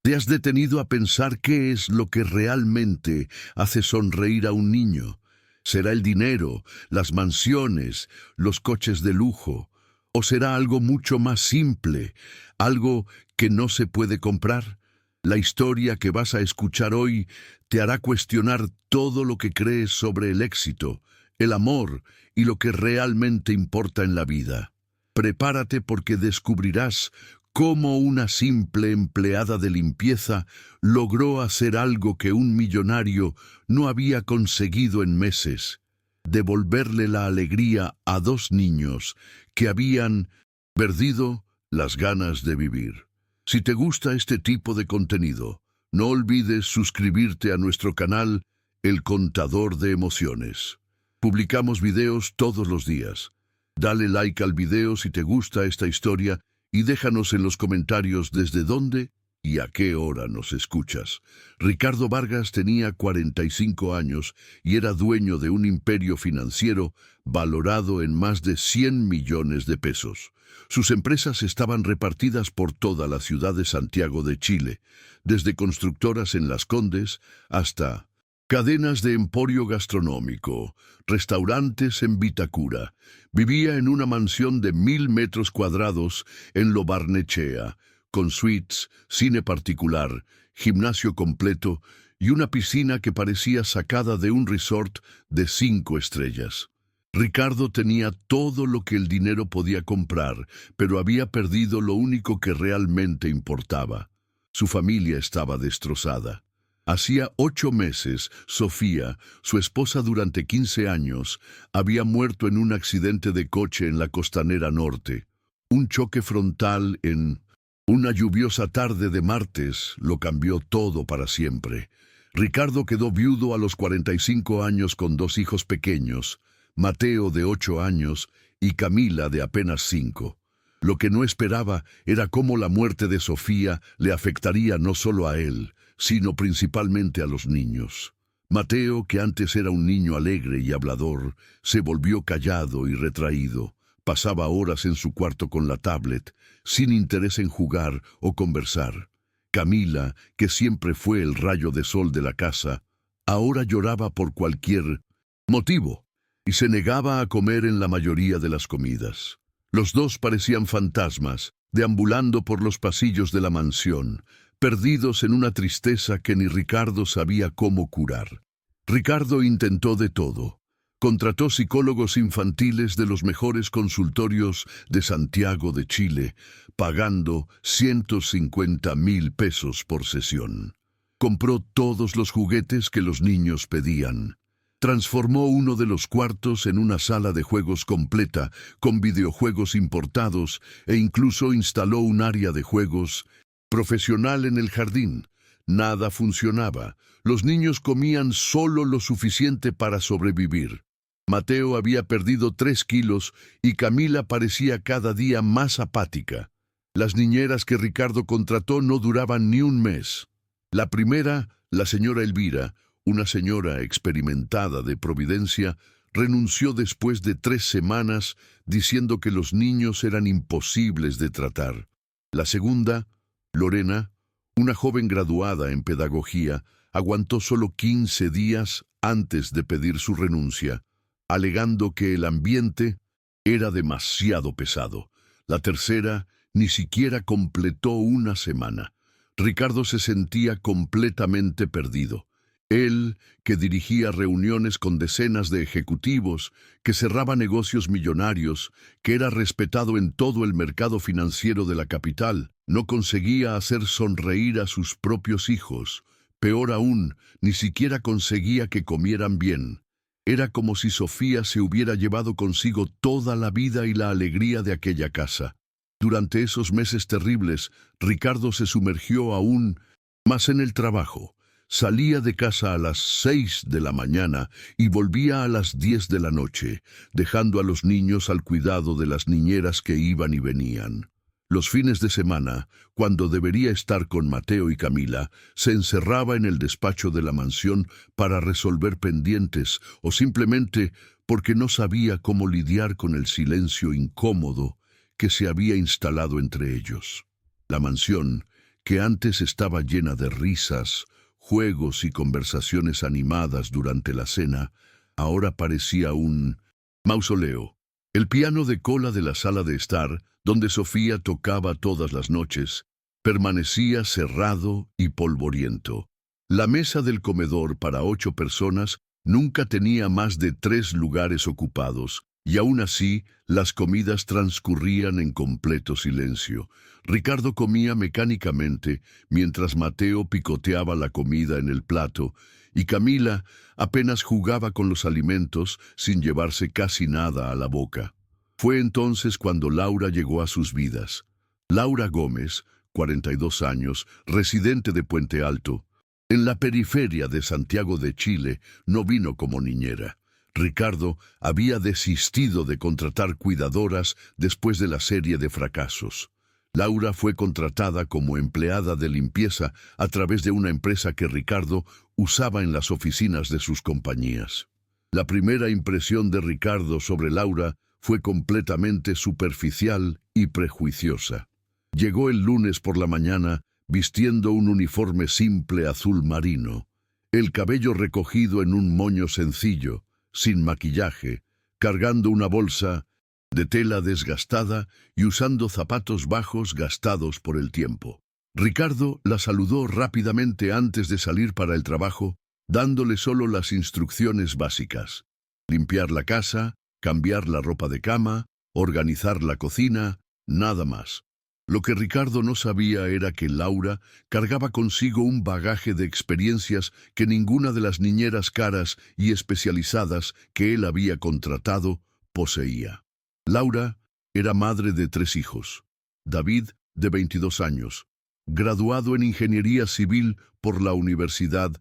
¿Te has detenido a pensar qué es lo que realmente hace sonreír a un niño? ¿Será el dinero, las mansiones, los coches de lujo? ¿O será algo mucho más simple, algo que no se puede comprar? La historia que vas a escuchar hoy te hará cuestionar todo lo que crees sobre el éxito, el amor y lo que realmente importa en la vida. Prepárate porque descubrirás cómo una simple empleada de limpieza logró hacer algo que un millonario no había conseguido en meses: devolverle la alegría a dos niños que habían perdido las ganas de vivir. Si te gusta este tipo de contenido, no olvides suscribirte a nuestro canal El Contador de Emociones. Publicamos videos todos los días. Dale like al video si te gusta esta historia y déjanos en los comentarios desde dónde y a qué hora nos escuchas. Ricardo Vargas tenía 45 años y era dueño de un imperio financiero valorado en más de 100 millones de pesos. Sus empresas estaban repartidas por toda la ciudad de Santiago de Chile, desde constructoras en Las Condes hasta cadenas de emporio gastronómico, restaurantes en Vitacura. Vivía en una mansión de 1000 metros cuadrados en Lo Barnechea, con suites, cine particular, gimnasio completo y una piscina que parecía sacada de un resort de 5 estrellas. Ricardo tenía todo lo que el dinero podía comprar, pero había perdido lo único que realmente importaba. Su familia estaba destrozada. Hacía 8 meses, Sofía, su esposa durante 15 años, había muerto en un accidente de coche en la Costanera Norte. Un choque frontal en una lluviosa tarde de martes lo cambió todo para siempre. Ricardo quedó viudo a los 45 años con 2 hijos pequeños, Mateo de 8 años y Camila de apenas 5. Lo que no esperaba era cómo la muerte de Sofía le afectaría no solo a él, sino principalmente a los niños. Mateo, que antes era un niño alegre y hablador, se volvió callado y retraído. Pasaba horas en su cuarto con la tablet, sin interés en jugar o conversar. Camila, que siempre fue el rayo de sol de la casa, ahora lloraba por cualquier motivo y se negaba a comer en la mayoría de las comidas. Los dos parecían fantasmas, deambulando por los pasillos de la mansión, perdidos en una tristeza que ni Ricardo sabía cómo curar. Ricardo intentó de todo. Contrató psicólogos infantiles de los mejores consultorios de Santiago de Chile, pagando 150,000 pesos por sesión. Compró todos los juguetes que los niños pedían. Transformó uno de los cuartos en una sala de juegos completa, con videojuegos importados, e incluso instaló un área de juegos profesional en el jardín. Nada funcionaba. Los niños comían solo lo suficiente para sobrevivir. Mateo había perdido 3 kilos y Camila parecía cada día más apática. Las niñeras que Ricardo contrató no duraban ni un mes. La primera, la señora Elvira, una señora experimentada de Providencia, renunció después de 3 semanas diciendo que los niños eran imposibles de tratar. La segunda, Lorena, una joven graduada en pedagogía, aguantó solo 15 días antes de pedir su renuncia, alegando que el ambiente era demasiado pesado. La tercera ni siquiera completó una semana. Ricardo se sentía completamente perdido. Él, que dirigía reuniones con decenas de ejecutivos, que cerraba negocios millonarios, que era respetado en todo el mercado financiero de la capital, no conseguía hacer sonreír a sus propios hijos. Peor aún, ni siquiera conseguía que comieran bien. Era como si Sofía se hubiera llevado consigo toda la vida y la alegría de aquella casa. Durante esos meses terribles, Ricardo se sumergió aún más en el trabajo. Salía de casa a las 6 de la mañana y volvía a las 10 de la noche, dejando a los niños al cuidado de las niñeras que iban y venían. Los fines de semana, cuando debería estar con Mateo y Camila, se encerraba en el despacho de la mansión para resolver pendientes o simplemente porque no sabía cómo lidiar con el silencio incómodo que se había instalado entre ellos. La mansión, que antes estaba llena de risas, juegos y conversaciones animadas durante la cena, ahora parecía un mausoleo. El piano de cola de la sala de estar, donde Sofía tocaba todas las noches, permanecía cerrado y polvoriento. La mesa del comedor para 8 personas nunca tenía más de 3 lugares ocupados, y aún así las comidas transcurrían en completo silencio. Ricardo comía mecánicamente, mientras Mateo picoteaba la comida en el plato, y Camila apenas jugaba con los alimentos sin llevarse casi nada a la boca. Fue entonces cuando Laura llegó a sus vidas. Laura Gómez, 42 años, residente de Puente Alto, en la periferia de Santiago de Chile, no vino como niñera. Ricardo había desistido de contratar cuidadoras después de la serie de fracasos. Laura fue contratada como empleada de limpieza a través de una empresa que Ricardo usaba en las oficinas de sus compañías. La primera impresión de Ricardo sobre Laura fue completamente superficial y prejuiciosa. Llegó el lunes por la mañana vistiendo un uniforme simple azul marino, el cabello recogido en un moño sencillo, sin maquillaje, cargando una bolsa de tela desgastada y usando zapatos bajos gastados por el tiempo. Ricardo la saludó rápidamente antes de salir para el trabajo, dándole solo las instrucciones básicas: limpiar la casa, cambiar la ropa de cama, organizar la cocina, nada más. Lo que Ricardo no sabía era que Laura cargaba consigo un bagaje de experiencias que ninguna de las niñeras caras y especializadas que él había contratado poseía. Laura era madre de 3 hijos. David, de 22 años, graduado en Ingeniería Civil por la Universidad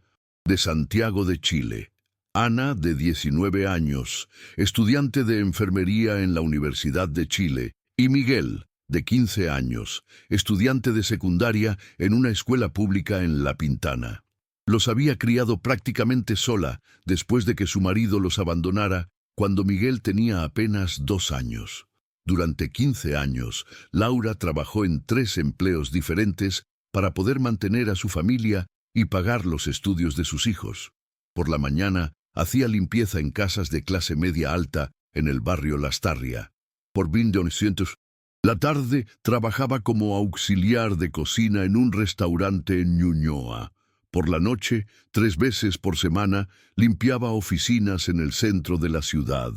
de Santiago de Chile. Ana, de 19 años, estudiante de enfermería en la Universidad de Chile. Y Miguel, de 15 años, estudiante de secundaria en una escuela pública en La Pintana. Los había criado prácticamente sola después de que su marido los abandonara cuando Miguel tenía apenas 2 años. Durante 15 años, Laura trabajó en 3 empleos diferentes para poder mantener a su familia y pagar los estudios de sus hijos. Por la mañana, hacía limpieza en casas de clase media alta en el barrio Lastarria. Por 1900, la tarde trabajaba como auxiliar de cocina en un restaurante en Ñuñoa. Por la noche, 3 veces por semana, limpiaba oficinas en el centro de la ciudad.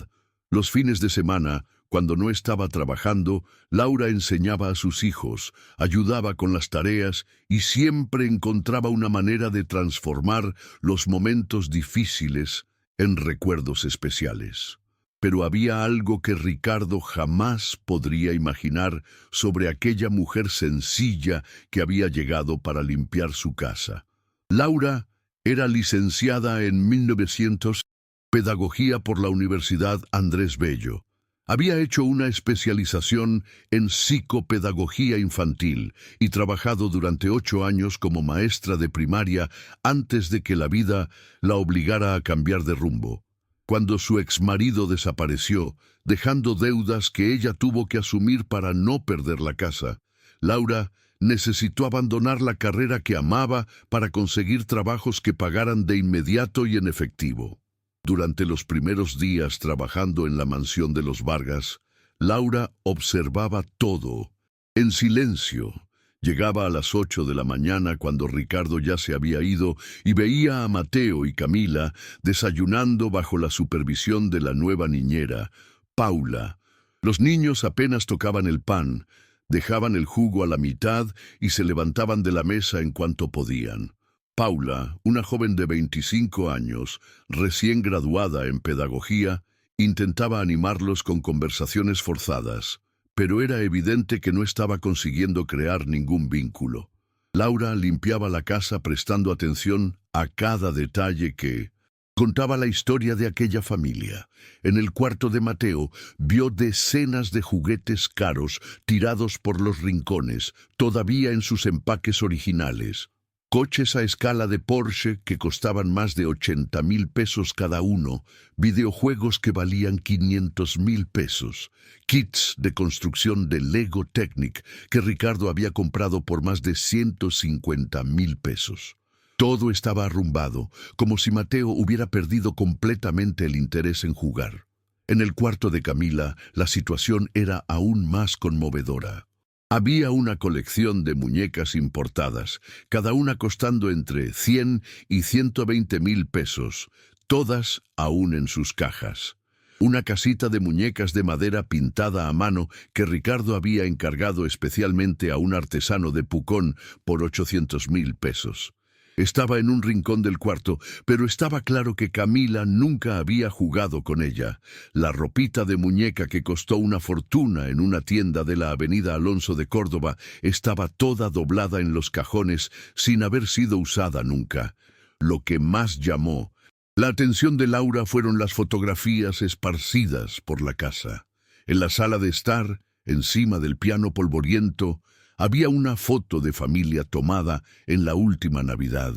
Los fines de semana, cuando no estaba trabajando, Laura enseñaba a sus hijos, ayudaba con las tareas y siempre encontraba una manera de transformar los momentos difíciles en recuerdos especiales. Pero había algo que Ricardo jamás podría imaginar sobre aquella mujer sencilla que había llegado para limpiar su casa. Laura era licenciada en 1900 Pedagogía por la Universidad Andrés Bello. Había hecho una especialización en psicopedagogía infantil y trabajado durante 8 años como maestra de primaria antes de que la vida la obligara a cambiar de rumbo. Cuando su exmarido desapareció, dejando deudas que ella tuvo que asumir para no perder la casa, Laura necesitó abandonar la carrera que amaba para conseguir trabajos que pagaran de inmediato y en efectivo. Durante los primeros días trabajando en la mansión de los Vargas, Laura observaba todo, en silencio. Llegaba a las 8 de la mañana cuando Ricardo ya se había ido y veía a Mateo y Camila desayunando bajo la supervisión de la nueva niñera, Paula. Los niños apenas tocaban el pan, dejaban el jugo a la mitad y se levantaban de la mesa en cuanto podían. Paula, una joven de 25 años, recién graduada en pedagogía, intentaba animarlos con conversaciones forzadas, pero era evidente que no estaba consiguiendo crear ningún vínculo. Laura limpiaba la casa prestando atención a cada detalle que contaba la historia de aquella familia. En el cuarto de Mateo vio decenas de juguetes caros tirados por los rincones, todavía en sus empaques originales. Coches a escala de Porsche que costaban más de 80,000 pesos cada uno, videojuegos que valían 500,000 pesos, kits de construcción de Lego Technic que Ricardo había comprado por más de 150,000 pesos. Todo estaba arrumbado, como si Mateo hubiera perdido completamente el interés en jugar. En el cuarto de Camila, la situación era aún más conmovedora. Había una colección de muñecas importadas, cada una costando entre 100 y 120,000 pesos, todas aún en sus cajas. Una casita de muñecas de madera pintada a mano que Ricardo había encargado especialmente a un artesano de Pucón por 800,000 pesos. Estaba en un rincón del cuarto, pero estaba claro que Camila nunca había jugado con ella. La ropita de muñeca que costó una fortuna en una tienda de la avenida Alonso de Córdoba estaba toda doblada en los cajones sin haber sido usada nunca. Lo que más llamó la atención de Laura fueron las fotografías esparcidas por la casa. En la sala de estar, encima del piano polvoriento, había una foto de familia tomada en la última Navidad.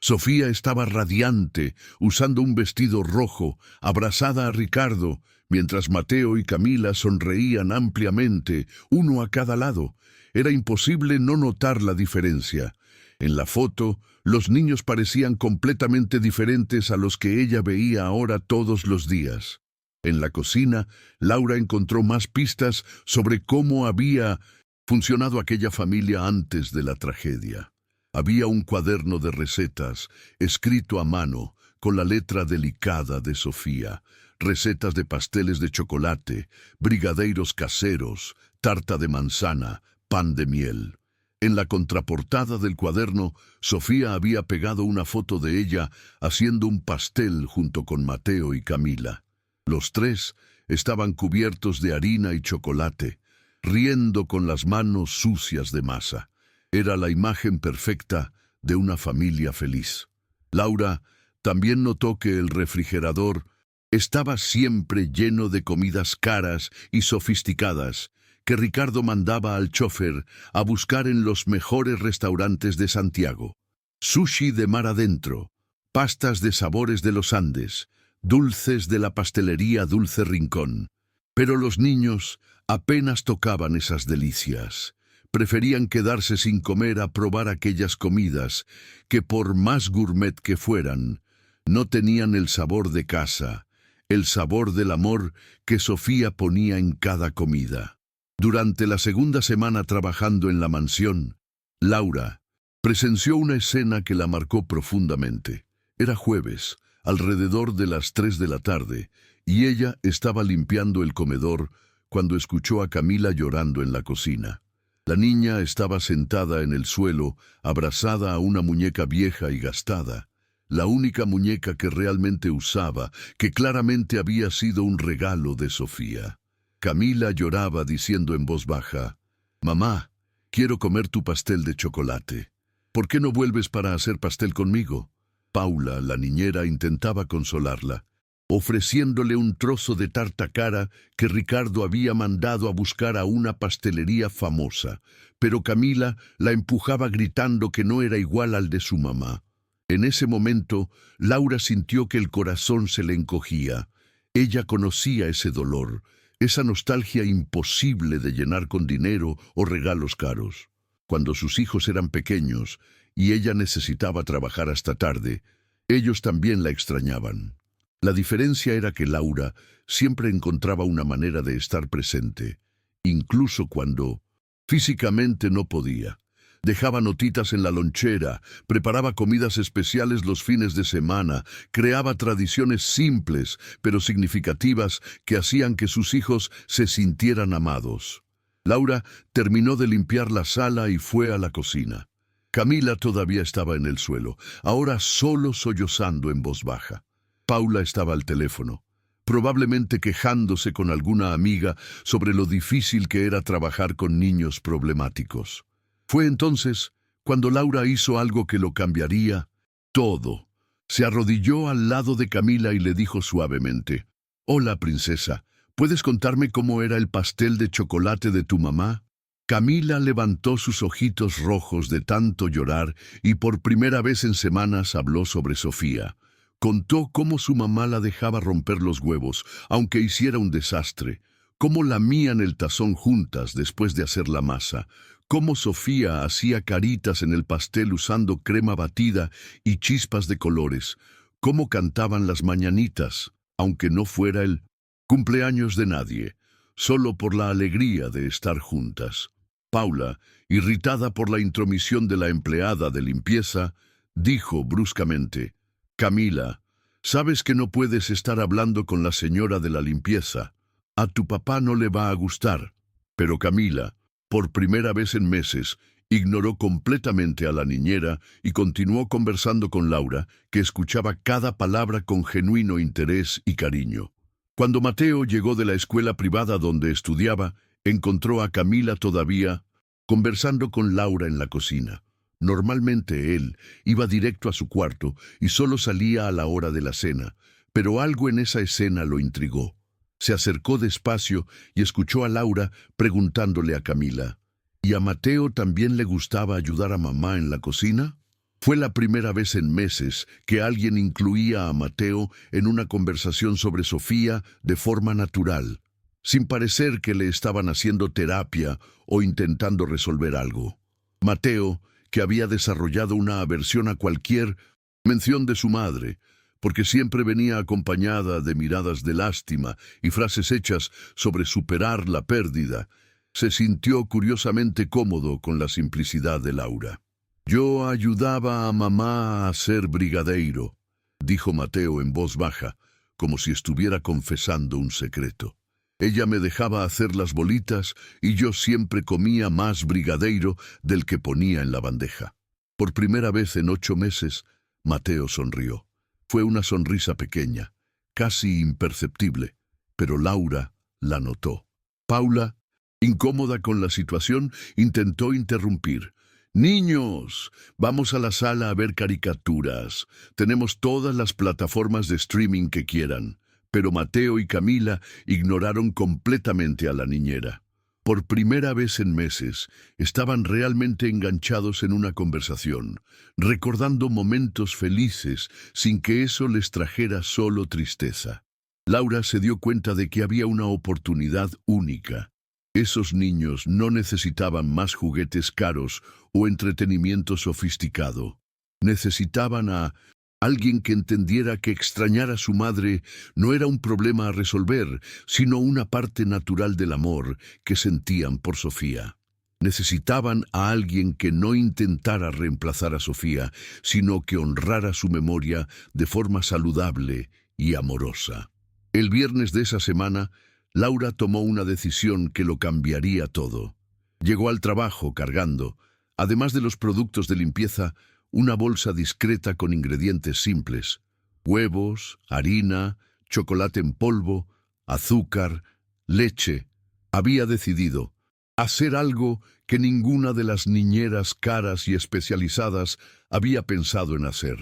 Sofía estaba radiante, usando un vestido rojo, abrazada a Ricardo, mientras Mateo y Camila sonreían ampliamente, uno a cada lado. Era imposible no notar la diferencia. En la foto, los niños parecían completamente diferentes a los que ella veía ahora todos los días. En la cocina, Laura encontró más pistas sobre cómo había funcionado aquella familia antes de la tragedia. Había un cuaderno de recetas, escrito a mano, con la letra delicada de Sofía, recetas de pasteles de chocolate, brigadeiros caseros, tarta de manzana, pan de miel. En la contraportada del cuaderno, Sofía había pegado una foto de ella haciendo un pastel junto con Mateo y Camila. Los tres estaban cubiertos de harina y chocolate, riendo con las manos sucias de masa. Era la imagen perfecta de una familia feliz. Laura también notó que el refrigerador estaba siempre lleno de comidas caras y sofisticadas que Ricardo mandaba al chofer a buscar en los mejores restaurantes de Santiago. Sushi de mar adentro, pastas de sabores de los Andes, dulces de la pastelería Dulce Rincón. Pero los niños apenas tocaban esas delicias. Preferían quedarse sin comer a probar aquellas comidas que, por más gourmet que fueran, no tenían el sabor de casa, el sabor del amor que Sofía ponía en cada comida. Durante la segunda semana trabajando en la mansión, Laura presenció una escena que la marcó profundamente. Era jueves, alrededor de las 3 de la tarde, y ella estaba limpiando el comedor cuando escuchó a Camila llorando en la cocina. La niña estaba sentada en el suelo, abrazada a una muñeca vieja y gastada, la única muñeca que realmente usaba, que claramente había sido un regalo de Sofía. Camila lloraba diciendo en voz baja: «Mamá, quiero comer tu pastel de chocolate. ¿Por qué no vuelves para hacer pastel conmigo?» Paula, la niñera, intentaba consolarla, ofreciéndole un trozo de tarta cara que Ricardo había mandado a buscar a una pastelería famosa, pero Camila la empujaba gritando que no era igual al de su mamá. En ese momento, Laura sintió que el corazón se le encogía. Ella conocía ese dolor, esa nostalgia imposible de llenar con dinero o regalos caros. Cuando sus hijos eran pequeños y ella necesitaba trabajar hasta tarde, ellos también la extrañaban. La diferencia era que Laura siempre encontraba una manera de estar presente, incluso cuando físicamente no podía. Dejaba notitas en la lonchera, preparaba comidas especiales los fines de semana, creaba tradiciones simples pero significativas que hacían que sus hijos se sintieran amados. Laura terminó de limpiar la sala y fue a la cocina. Camila todavía estaba en el suelo, ahora solo sollozando en voz baja. Paula estaba al teléfono, probablemente quejándose con alguna amiga sobre lo difícil que era trabajar con niños problemáticos. Fue entonces cuando Laura hizo algo que lo cambiaría todo. Se arrodilló al lado de Camila y le dijo suavemente: «Hola, princesa, ¿puedes contarme cómo era el pastel de chocolate de tu mamá?» Camila levantó sus ojitos rojos de tanto llorar y por primera vez en semanas habló sobre Sofía. Contó cómo su mamá la dejaba romper los huevos, aunque hiciera un desastre, cómo lamían el tazón juntas después de hacer la masa, cómo Sofía hacía caritas en el pastel usando crema batida y chispas de colores, cómo cantaban las mañanitas, aunque no fuera el cumpleaños de nadie, solo por la alegría de estar juntas. Paula, irritada por la intromisión de la empleada de limpieza, dijo bruscamente: «Camila, sabes que no puedes estar hablando con la señora de la limpieza. A tu papá no le va a gustar». Pero Camila, por primera vez en meses, ignoró completamente a la niñera y continuó conversando con Laura, que escuchaba cada palabra con genuino interés y cariño. Cuando Mateo llegó de la escuela privada donde estudiaba, encontró a Camila todavía conversando con Laura en la cocina. Normalmente él iba directo a su cuarto y solo salía a la hora de la cena, pero algo en esa escena lo intrigó. Se acercó despacio y escuchó a Laura preguntándole a Camila: ¿y a Mateo también le gustaba ayudar a mamá en la cocina? Fue la primera vez en meses que alguien incluía a Mateo en una conversación sobre Sofía de forma natural, sin parecer que le estaban haciendo terapia o intentando resolver algo. Mateo, que había desarrollado una aversión a cualquier mención de su madre, porque siempre venía acompañada de miradas de lástima y frases hechas sobre superar la pérdida, se sintió curiosamente cómodo con la simplicidad de Laura. «Yo ayudaba a mamá a ser brigadeiro», dijo Mateo en voz baja, como si estuviera confesando un secreto. «Ella me dejaba hacer las bolitas y yo siempre comía más brigadeiro del que ponía en la bandeja». Por primera vez en 8 meses, Mateo sonrió. Fue una sonrisa pequeña, casi imperceptible, pero Laura la notó. Paula, incómoda con la situación, intentó interrumpir. «Niños, vamos a la sala a ver caricaturas. Tenemos todas las plataformas de streaming que quieran». Pero Mateo y Camila ignoraron completamente a la niñera. Por primera vez en meses, estaban realmente enganchados en una conversación, recordando momentos felices sin que eso les trajera solo tristeza. Laura se dio cuenta de que había una oportunidad única. Esos niños no necesitaban más juguetes caros o entretenimiento sofisticado. Necesitaban a alguien que entendiera que extrañar a su madre no era un problema a resolver, sino una parte natural del amor que sentían por Sofía. Necesitaban a alguien que no intentara reemplazar a Sofía, sino que honrara su memoria de forma saludable y amorosa. El viernes de esa semana, Laura tomó una decisión que lo cambiaría todo. Llegó al trabajo cargando, además de los productos de limpieza, una bolsa discreta con ingredientes simples: huevos, harina, chocolate en polvo, azúcar, leche. Había decidido hacer algo que ninguna de las niñeras caras y especializadas había pensado en hacer.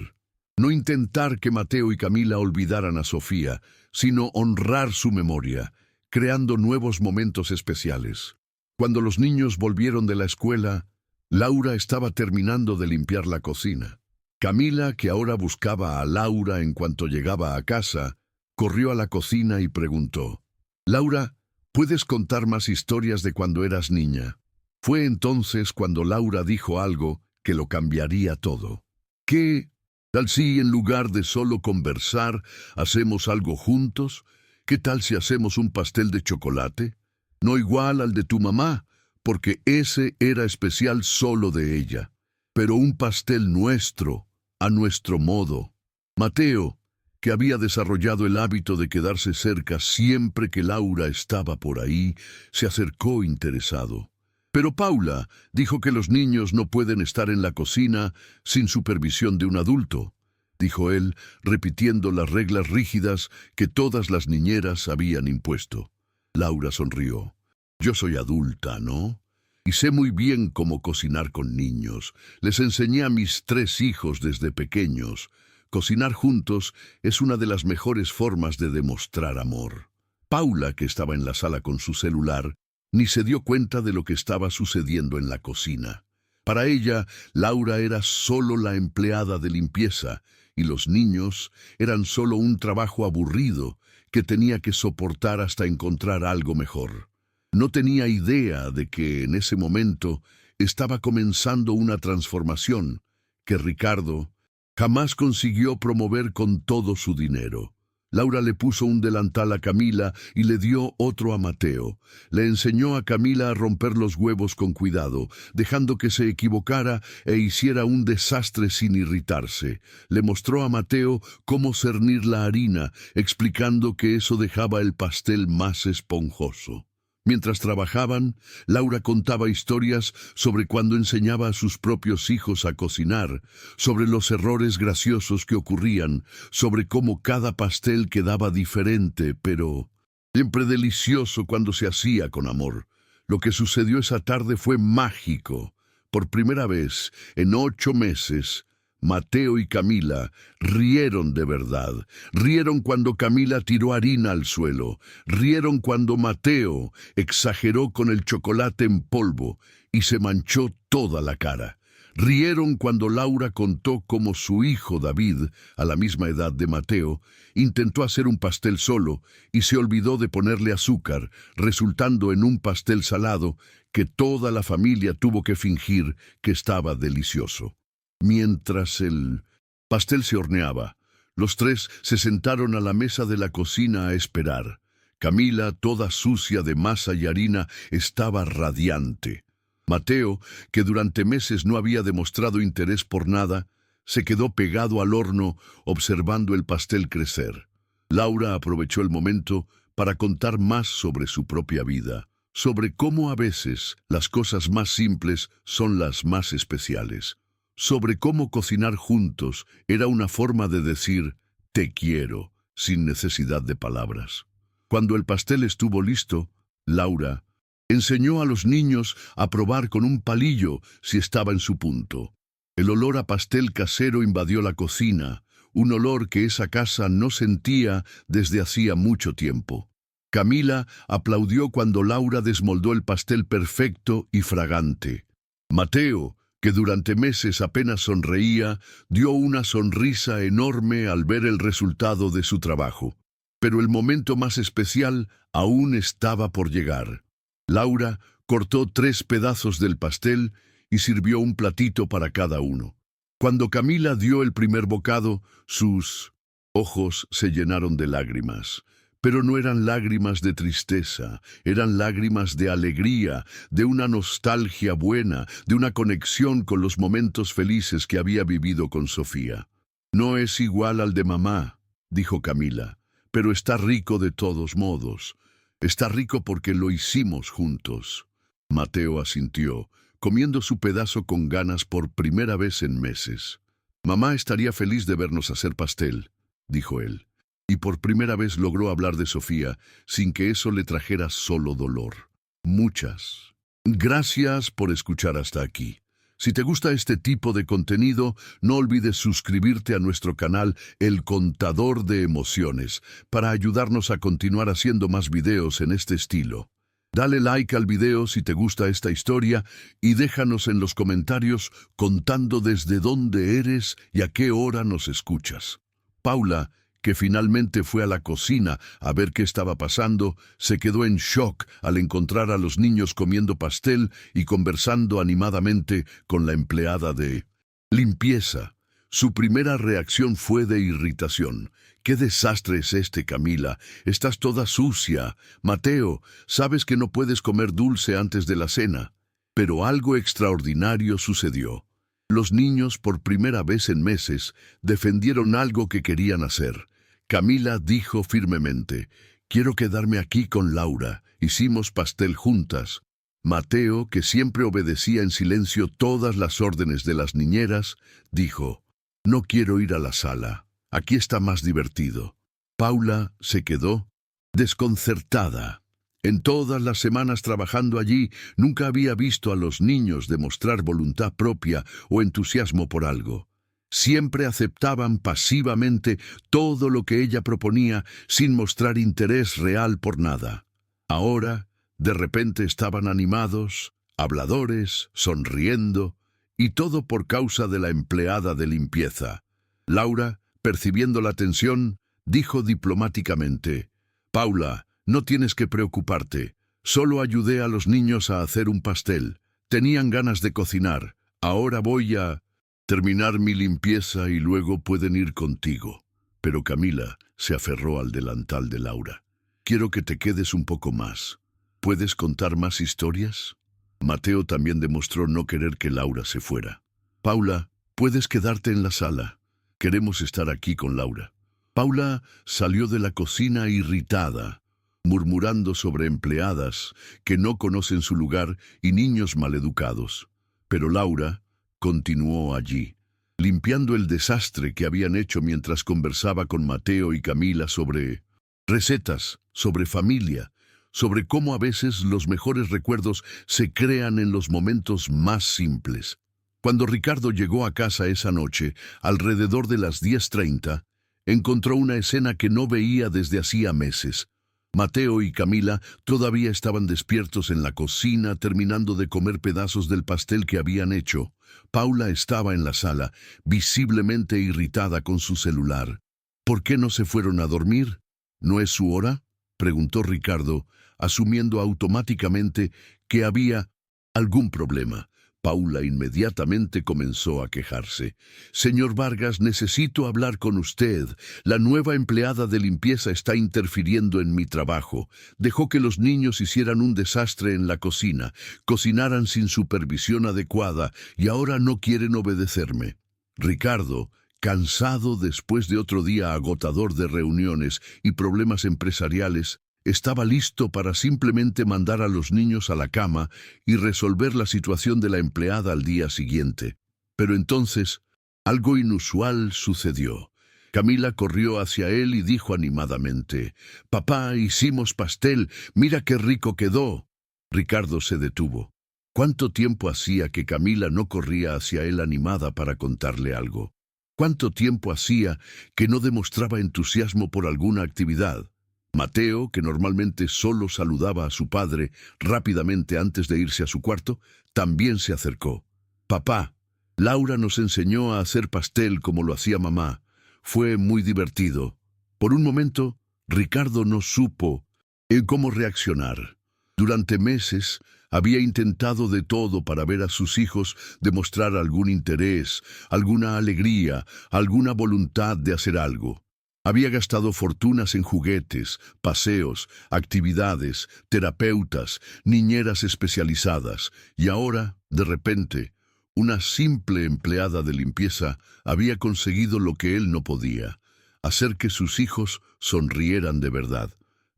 No intentar que Mateo y Camila olvidaran a Sofía, sino honrar su memoria, creando nuevos momentos especiales. Cuando los niños volvieron de la escuela, Laura estaba terminando de limpiar la cocina. Camila, que ahora buscaba a Laura en cuanto llegaba a casa, corrió a la cocina y preguntó: «Laura, ¿puedes contar más historias de cuando eras niña?». Fue entonces cuando Laura dijo algo que lo cambiaría todo. «¿Qué tal si en lugar de solo conversar, hacemos algo juntos? ¿Qué tal si hacemos un pastel de chocolate? No igual al de tu mamá, porque ese era especial solo de ella, pero un pastel nuestro, a nuestro modo». Mateo, que había desarrollado el hábito de quedarse cerca siempre que Laura estaba por ahí, se acercó interesado. «Pero Paula dijo que los niños no pueden estar en la cocina sin supervisión de un adulto», dijo él, repitiendo las reglas rígidas que todas las niñeras habían impuesto. Laura sonrió. «Yo soy adulta, ¿no? Y sé muy bien cómo cocinar con niños. Les enseñé a mis 3 hijos desde pequeños. Cocinar juntos es una de las mejores formas de demostrar amor». Paula, que estaba en la sala con su celular, ni se dio cuenta de lo que estaba sucediendo en la cocina. Para ella, Laura era solo la empleada de limpieza y los niños eran solo un trabajo aburrido que tenía que soportar hasta encontrar algo mejor. No tenía idea de que en ese momento estaba comenzando una transformación que Ricardo jamás consiguió promover con todo su dinero. Laura le puso un delantal a Camila y le dio otro a Mateo. Le enseñó a Camila a romper los huevos con cuidado, dejando que se equivocara e hiciera un desastre sin irritarse. Le mostró a Mateo cómo cernir la harina, explicando que eso dejaba el pastel más esponjoso. Mientras trabajaban, Laura contaba historias sobre cuando enseñaba a sus propios hijos a cocinar, sobre los errores graciosos que ocurrían, sobre cómo cada pastel quedaba diferente, pero siempre delicioso cuando se hacía con amor. Lo que sucedió esa tarde fue mágico. Por primera vez, en 8 meses, Mateo y Camila rieron de verdad. Rieron cuando Camila tiró harina al suelo. Rieron cuando Mateo exageró con el chocolate en polvo y se manchó toda la cara. Rieron cuando Laura contó cómo su hijo David, a la misma edad de Mateo, intentó hacer un pastel solo y se olvidó de ponerle azúcar, resultando en un pastel salado que toda la familia tuvo que fingir que estaba delicioso. Mientras el pastel se horneaba, los tres se sentaron a la mesa de la cocina a esperar. Camila, toda sucia de masa y harina, estaba radiante. Mateo, que durante meses no había demostrado interés por nada, se quedó pegado al horno observando el pastel crecer. Laura aprovechó el momento para contar más sobre su propia vida, sobre cómo a veces las cosas más simples son las más especiales, sobre cómo cocinar juntos era una forma de decir «te quiero» sin necesidad de palabras. Cuando el pastel estuvo listo, Laura enseñó a los niños a probar con un palillo si estaba en su punto. El olor a pastel casero invadió la cocina, un olor que esa casa no sentía desde hacía mucho tiempo. Camila aplaudió cuando Laura desmoldó el pastel perfecto y fragante. Mateo, que durante meses apenas sonreía, dio una sonrisa enorme al ver el resultado de su trabajo. Pero el momento más especial aún estaba por llegar. Laura cortó 3 pedazos del pastel y sirvió un platito para cada uno. Cuando Camila dio el primer bocado, sus ojos se llenaron de lágrimas. Pero no eran lágrimas de tristeza, eran lágrimas de alegría, de una nostalgia buena, de una conexión con los momentos felices que había vivido con Sofía. «No es igual al de mamá», dijo Camila, «pero está rico de todos modos. Está rico porque lo hicimos juntos». Mateo asintió, comiendo su pedazo con ganas por primera vez en meses. «Mamá estaría feliz de vernos hacer pastel», dijo él. Y por primera vez logró hablar de Sofía sin que eso le trajera solo dolor. Muchas gracias por escuchar hasta aquí. Si te gusta este tipo de contenido, no olvides suscribirte a nuestro canal El Contador de Emociones para ayudarnos a continuar haciendo más videos en este estilo. Dale like al video si te gusta esta historia y déjanos en los comentarios contando desde dónde eres y a qué hora nos escuchas. Paula, que finalmente fue a la cocina a ver qué estaba pasando, se quedó en shock al encontrar a los niños comiendo pastel y conversando animadamente con la empleada de limpieza. Su primera reacción fue de irritación. «¿Qué desastre es este, Camila? Estás toda sucia. Mateo, sabes que no puedes comer dulce antes de la cena». Pero algo extraordinario sucedió. Los niños, por primera vez en meses, defendieron algo que querían hacer. Camila dijo firmemente, «Quiero quedarme aquí con Laura. Hicimos pastel juntas». Mateo, que siempre obedecía en silencio todas las órdenes de las niñeras, dijo, «No quiero ir a la sala. Aquí está más divertido». Paula se quedó desconcertada. En todas las semanas trabajando allí, nunca había visto a los niños demostrar voluntad propia o entusiasmo por algo. Siempre aceptaban pasivamente todo lo que ella proponía sin mostrar interés real por nada. Ahora, De repente estaban animados, habladores, sonriendo, y todo por causa de la empleada de limpieza. Laura, percibiendo la tensión, dijo diplomáticamente: «Paula, no tienes que preocuparte. Solo ayudé a los niños a hacer un pastel. Tenían ganas de cocinar. Ahora voy a terminar mi limpieza y luego pueden ir contigo». Pero Camila se aferró al delantal de Laura. «Quiero que te quedes un poco más. ¿Puedes contar más historias?». Mateo también demostró no querer que Laura se fuera. «Paula, puedes quedarte en la sala. Queremos estar aquí con Laura». Paula salió de la cocina irritada, murmurando sobre empleadas que no conocen su lugar y niños maleducados. Pero Laura continuó allí, limpiando el desastre que habían hecho mientras conversaba con Mateo y Camila sobre recetas, sobre familia, sobre cómo a veces los mejores recuerdos se crean en los momentos más simples. Cuando Ricardo llegó a casa esa noche, alrededor de las 10:30, encontró una escena que no veía desde hacía meses. Mateo y Camila todavía estaban despiertos en la cocina, terminando de comer pedazos del pastel que habían hecho. Paula estaba en la sala, visiblemente irritada con su celular. «¿Por qué no se fueron a dormir? ¿No es su hora?», preguntó Ricardo, asumiendo automáticamente que había algún problema. Paula inmediatamente comenzó a quejarse. «Señor Vargas, necesito hablar con usted. La nueva empleada de limpieza está interfiriendo en mi trabajo. Dejó que los niños hicieran un desastre en la cocina, cocinaran sin supervisión adecuada y ahora no quieren obedecerme». Ricardo, cansado después de otro día agotador de reuniones y problemas empresariales, estaba listo para simplemente mandar a los niños a la cama y resolver la situación de la empleada al día siguiente. Pero entonces, algo inusual sucedió. Camila corrió hacia él y dijo animadamente: «Papá, hicimos pastel, mira qué rico quedó». Ricardo se detuvo. ¿Cuánto tiempo hacía que Camila no corría hacia él animada para contarle algo? ¿Cuánto tiempo hacía que no demostraba entusiasmo por alguna actividad? Mateo, que normalmente solo saludaba a su padre rápidamente antes de irse a su cuarto, también se acercó. «Papá, Laura nos enseñó a hacer pastel como lo hacía mamá. Fue muy divertido». Por un momento, Ricardo no supo en cómo reaccionar. Durante meses, había intentado de todo para ver a sus hijos demostrar algún interés, alguna alegría, alguna voluntad de hacer algo. Había gastado fortunas en juguetes, paseos, actividades, terapeutas, niñeras especializadas, y ahora, de repente, una simple empleada de limpieza había conseguido lo que él no podía: hacer que sus hijos sonrieran de verdad.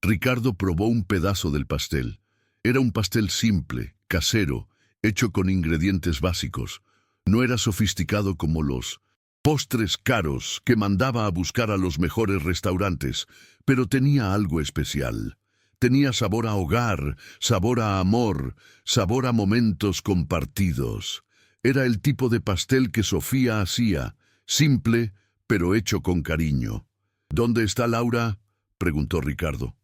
Ricardo probó un pedazo del pastel. Era un pastel simple, casero, hecho con ingredientes básicos. No era sofisticado como los postres caros que mandaba a buscar a los mejores restaurantes, pero tenía algo especial. Tenía sabor a hogar, sabor a amor, sabor a momentos compartidos. Era el tipo de pastel que Sofía hacía, simple, pero hecho con cariño. «¿Dónde está Laura?», preguntó Ricardo.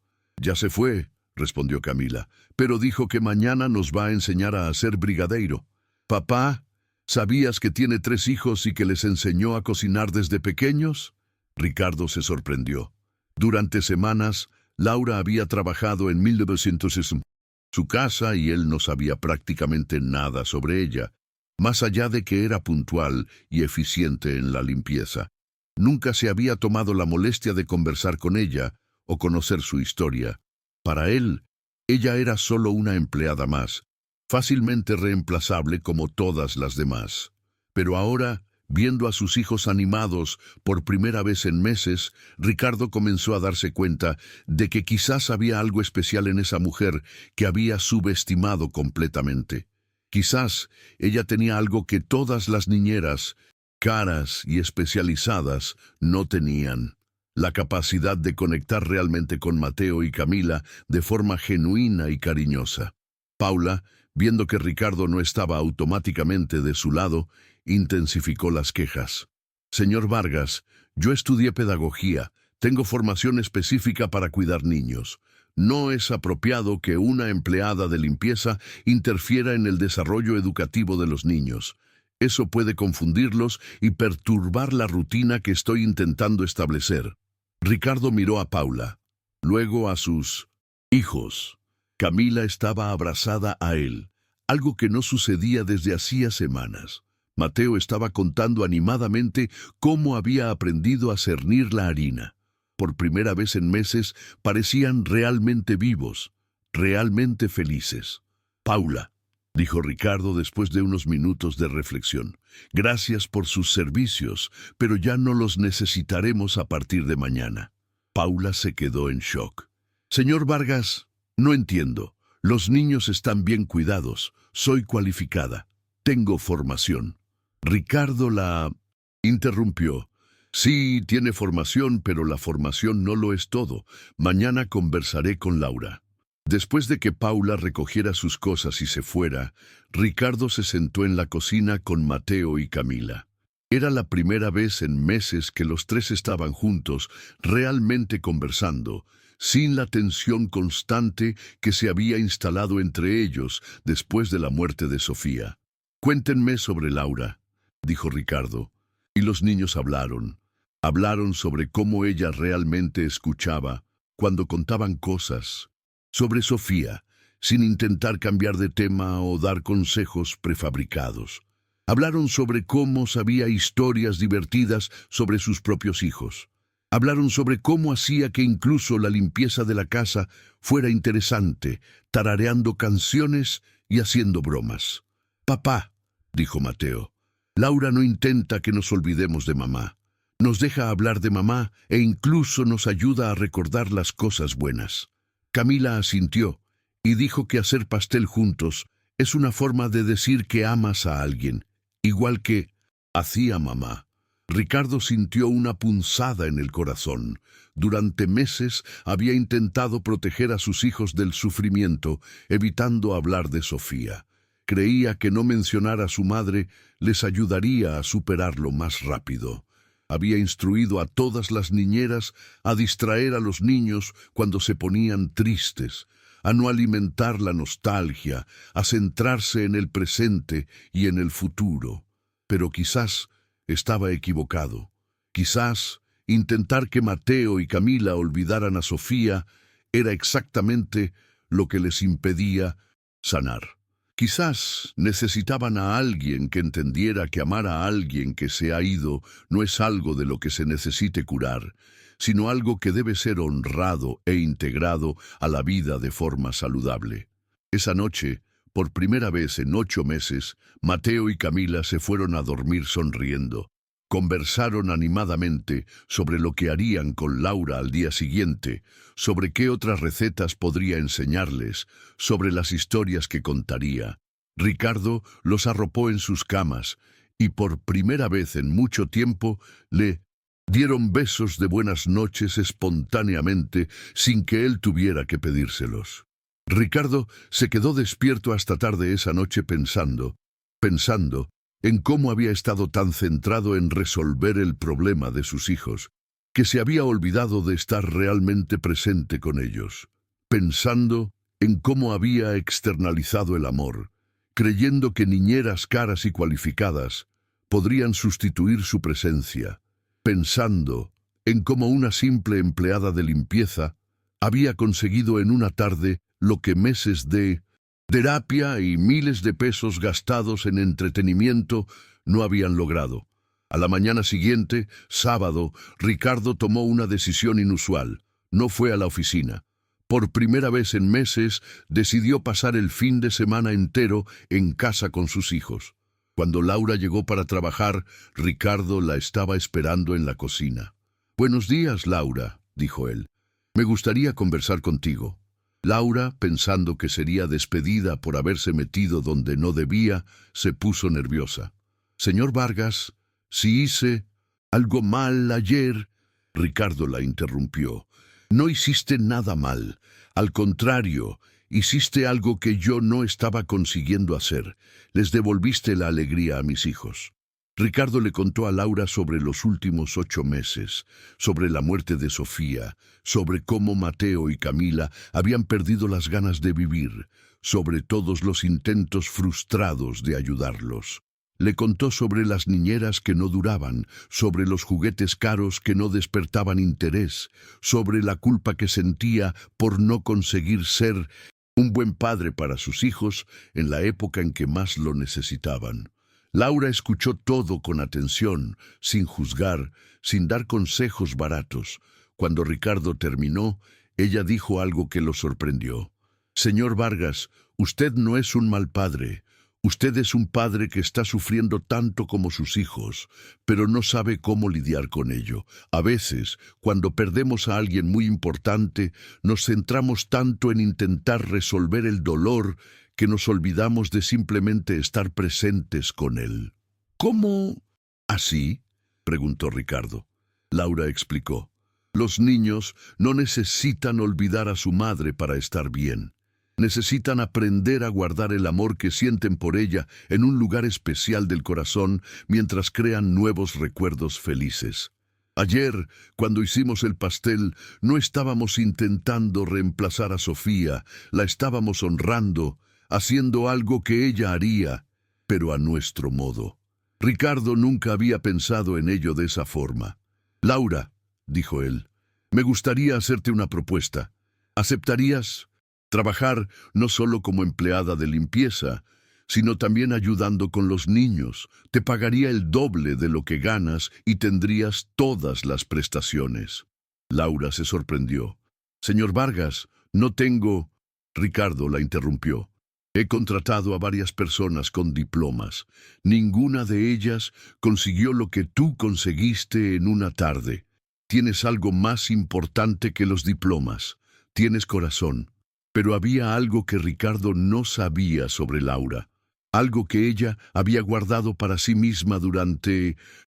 «Ya se fue», respondió Camila, «pero dijo que mañana nos va a enseñar a hacer brigadeiro». «Papá, ¿sabías que tiene 3 hijos y que les enseñó a cocinar desde pequeños?». Ricardo se sorprendió. Durante semanas, Laura había trabajado en 1960 su casa y él no sabía prácticamente nada sobre ella, más allá de que era puntual y eficiente en la limpieza. Nunca se había tomado la molestia de conversar con ella o conocer su historia. Para él, ella era solo una empleada más, fácilmente reemplazable como todas las demás. Pero ahora, viendo a sus hijos animados por primera vez en meses, Ricardo comenzó a darse cuenta de que quizás había algo especial en esa mujer que había subestimado completamente. Quizás ella tenía algo que todas las niñeras, caras y especializadas, no tenían: la capacidad de conectar realmente con Mateo y Camila de forma genuina y cariñosa. Paula, viendo que Ricardo no estaba automáticamente de su lado, intensificó las quejas. «Señor Vargas, yo estudié pedagogía, tengo formación específica para cuidar niños. No es apropiado que una empleada de limpieza interfiera en el desarrollo educativo de los niños. Eso puede confundirlos y perturbar la rutina que estoy intentando establecer. Ricardo miró a Paula, luego a sus hijos. Camila estaba abrazada a él, algo que no sucedía desde hacía semanas. Mateo estaba contando animadamente cómo había aprendido a cernir la harina. Por primera vez en meses parecían realmente vivos, realmente felices. Paula, dijo Ricardo después de unos minutos de reflexión, gracias por sus servicios, pero ya no los necesitaremos a partir de mañana. Paula se quedó en shock. Señor Vargas, no entiendo. Los niños están bien cuidados. Soy cualificada. Tengo formación. Ricardo la interrumpió. Sí, tiene formación, pero la formación no lo es todo. Mañana conversaré con Laura. Después de que Paula recogiera sus cosas y se fuera, Ricardo se sentó en la cocina con Mateo y Camila. Era la primera vez en meses que los tres estaban juntos, realmente conversando, sin la tensión constante que se había instalado entre ellos después de la muerte de Sofía. Cuéntenme sobre Laura, dijo Ricardo, y los niños hablaron. Hablaron sobre cómo ella realmente escuchaba cuando contaban cosas, sobre Sofía, sin intentar cambiar de tema o dar consejos prefabricados. Hablaron sobre cómo sabía historias divertidas sobre sus propios hijos. Hablaron sobre cómo hacía que incluso la limpieza de la casa fuera interesante, tarareando canciones y haciendo bromas. «Papá», dijo Mateo, «Laura no intenta que nos olvidemos de mamá. Nos deja hablar de mamá e incluso nos ayuda a recordar las cosas buenas». Camila asintió y dijo que hacer pastel juntos es una forma de decir que amas a alguien, igual que hacía mamá. Ricardo sintió una punzada en el corazón. Durante meses había intentado proteger a sus hijos del sufrimiento, evitando hablar de Sofía. Creía que no mencionar a su madre les ayudaría a superarlo más rápido. Había instruido a todas las niñeras a distraer a los niños cuando se ponían tristes, a no alimentar la nostalgia, a centrarse en el presente y en el futuro. Pero quizás estaba equivocado. Quizás intentar que Mateo y Camila olvidaran a Sofía era exactamente lo que les impedía sanar. Quizás necesitaban a alguien que entendiera que amar a alguien que se ha ido no es algo de lo que se necesite curar, sino algo que debe ser honrado e integrado a la vida de forma saludable. Esa noche, por primera vez en 8 meses, Mateo y Camila se fueron a dormir sonriendo. Conversaron animadamente sobre lo que harían con Laura al día siguiente, sobre qué otras recetas podría enseñarles, sobre las historias que contaría. Ricardo los arropó en sus camas y por primera vez en mucho tiempo le dieron besos de buenas noches espontáneamente sin que él tuviera que pedírselos. Ricardo se quedó despierto hasta tarde esa noche pensando en cómo había estado tan centrado en resolver el problema de sus hijos, que se había olvidado de estar realmente presente con ellos, pensando en cómo había externalizado el amor, creyendo que niñeras caras y cualificadas podrían sustituir su presencia, pensando en cómo una simple empleada de limpieza había conseguido en una tarde lo que meses de terapia y miles de pesos gastados en entretenimiento no habían logrado. A la mañana siguiente, sábado, Ricardo tomó una decisión inusual. No fue a la oficina. Por primera vez en meses, decidió pasar el fin de semana entero en casa con sus hijos. Cuando Laura llegó para trabajar, Ricardo la estaba esperando en la cocina. «Buenos días, Laura», dijo él. «Me gustaría conversar contigo». Laura, pensando que sería despedida por haberse metido donde no debía, se puso nerviosa. «Señor Vargas, si hice algo mal ayer», Ricardo la interrumpió. «No hiciste nada mal. Al contrario, hiciste algo que yo no estaba consiguiendo hacer. Les devolviste la alegría a mis hijos». Ricardo le contó a Laura sobre los últimos 8 meses, sobre la muerte de Sofía, sobre cómo Mateo y Camila habían perdido las ganas de vivir, sobre todos los intentos frustrados de ayudarlos. Le contó sobre las niñeras que no duraban, sobre los juguetes caros que no despertaban interés, sobre la culpa que sentía por no conseguir ser un buen padre para sus hijos en la época en que más lo necesitaban. Laura escuchó todo con atención, sin juzgar, sin dar consejos baratos. Cuando Ricardo terminó, ella dijo algo que lo sorprendió. «Señor Vargas, usted no es un mal padre. Usted es un padre que está sufriendo tanto como sus hijos, pero no sabe cómo lidiar con ello. A veces, cuando perdemos a alguien muy importante, nos centramos tanto en intentar resolver el dolor que nos olvidamos de simplemente estar presentes con él». «¿Cómo así?», preguntó Ricardo. Laura explicó. «Los niños no necesitan olvidar a su madre para estar bien. Necesitan aprender a guardar el amor que sienten por ella en un lugar especial del corazón mientras crean nuevos recuerdos felices. Ayer, cuando hicimos el pastel, no estábamos intentando reemplazar a Sofía, la estábamos honrando, haciendo algo que ella haría, pero a nuestro modo». Ricardo nunca había pensado en ello de esa forma. «Laura», dijo él, «me gustaría hacerte una propuesta. ¿Aceptarías trabajar no solo como empleada de limpieza, sino también ayudando con los niños? Te pagaría el doble de lo que ganas y tendrías todas las prestaciones». Laura se sorprendió. «Señor Vargas, no tengo...» Ricardo la interrumpió. «He contratado a varias personas con diplomas. Ninguna de ellas consiguió lo que tú conseguiste en una tarde. Tienes algo más importante que los diplomas. Tienes corazón». Pero había algo que Ricardo no sabía sobre Laura, algo que ella había guardado para sí misma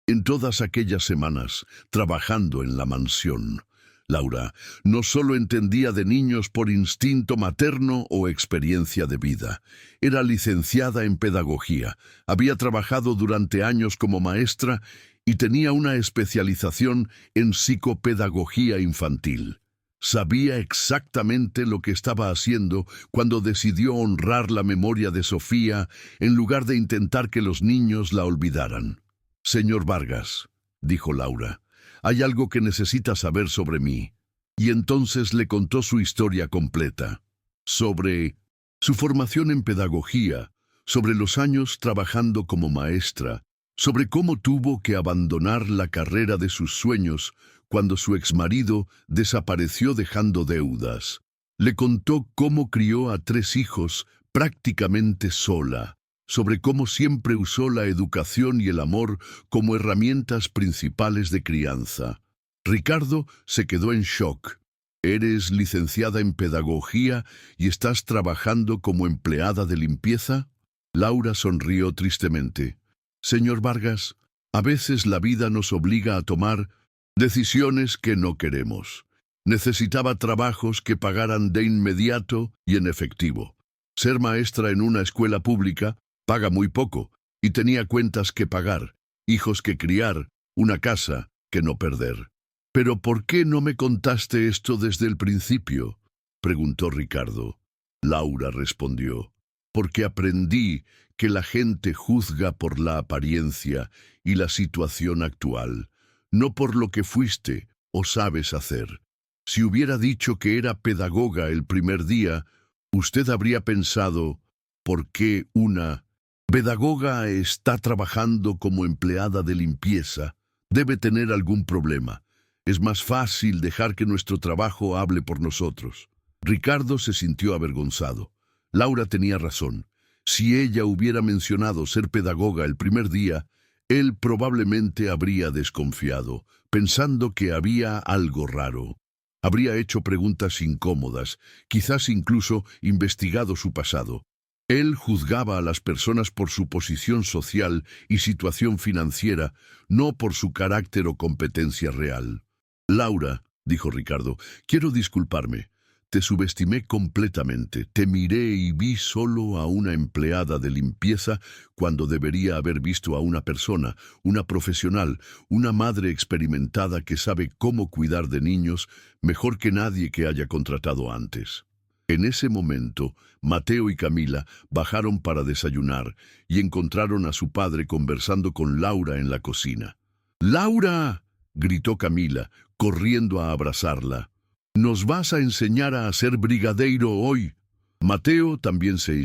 en todas aquellas semanas, trabajando en la mansión. Laura no solo entendía de niños por instinto materno o experiencia de vida. Era licenciada en pedagogía, había trabajado durante años como maestra y tenía una especialización en psicopedagogía infantil. Sabía exactamente lo que estaba haciendo cuando decidió honrar la memoria de Sofía en lugar de intentar que los niños la olvidaran. «Señor Vargas», dijo Laura, «hay algo que necesita saber sobre mí». Y entonces le contó su historia completa, sobre su formación en pedagogía, sobre los años trabajando como maestra, sobre cómo tuvo que abandonar la carrera de sus sueños cuando su exmarido desapareció dejando deudas. Le contó cómo crió a 3 hijos prácticamente sola, sobre cómo siempre usó la educación y el amor como herramientas principales de crianza. Ricardo se quedó en shock. «¿Eres licenciada en pedagogía y estás trabajando como empleada de limpieza?». Laura sonrió tristemente. «Señor Vargas, a veces la vida nos obliga a tomar decisiones que no queremos. Necesitaba trabajos que pagaran de inmediato y en efectivo. Ser maestra en una escuela pública paga muy poco y tenía cuentas que pagar, hijos que criar, una casa que no perder». «¿Pero por qué no me contaste esto desde el principio?», preguntó Ricardo. Laura respondió. «Porque aprendí que la gente juzga por la apariencia y la situación actual, no por lo que fuiste o sabes hacer. Si hubiera dicho que era pedagoga el primer día, usted habría pensado, ¿por qué una pedagoga está trabajando como empleada de limpieza? Debe tener algún problema. Es más fácil dejar que nuestro trabajo hable por nosotros». Ricardo se sintió avergonzado. Laura tenía razón. Si ella hubiera mencionado ser pedagoga el primer día, él probablemente habría desconfiado, pensando que había algo raro. Habría hecho preguntas incómodas, quizás incluso investigado su pasado. Él juzgaba a las personas por su posición social y situación financiera, no por su carácter o competencia real. «Laura», dijo Ricardo, «quiero disculparme. Te subestimé completamente. Te miré y vi solo a una empleada de limpieza cuando debería haber visto a una persona, una profesional, una madre experimentada que sabe cómo cuidar de niños mejor que nadie que haya contratado antes. En ese momento, Mateo y Camila bajaron para desayunar y encontraron a su padre conversando con Laura en la cocina. ¡Laura!, gritó Camila, corriendo a abrazarla. «¿Nos vas a enseñar a hacer brigadeiro hoy?» Mateo también se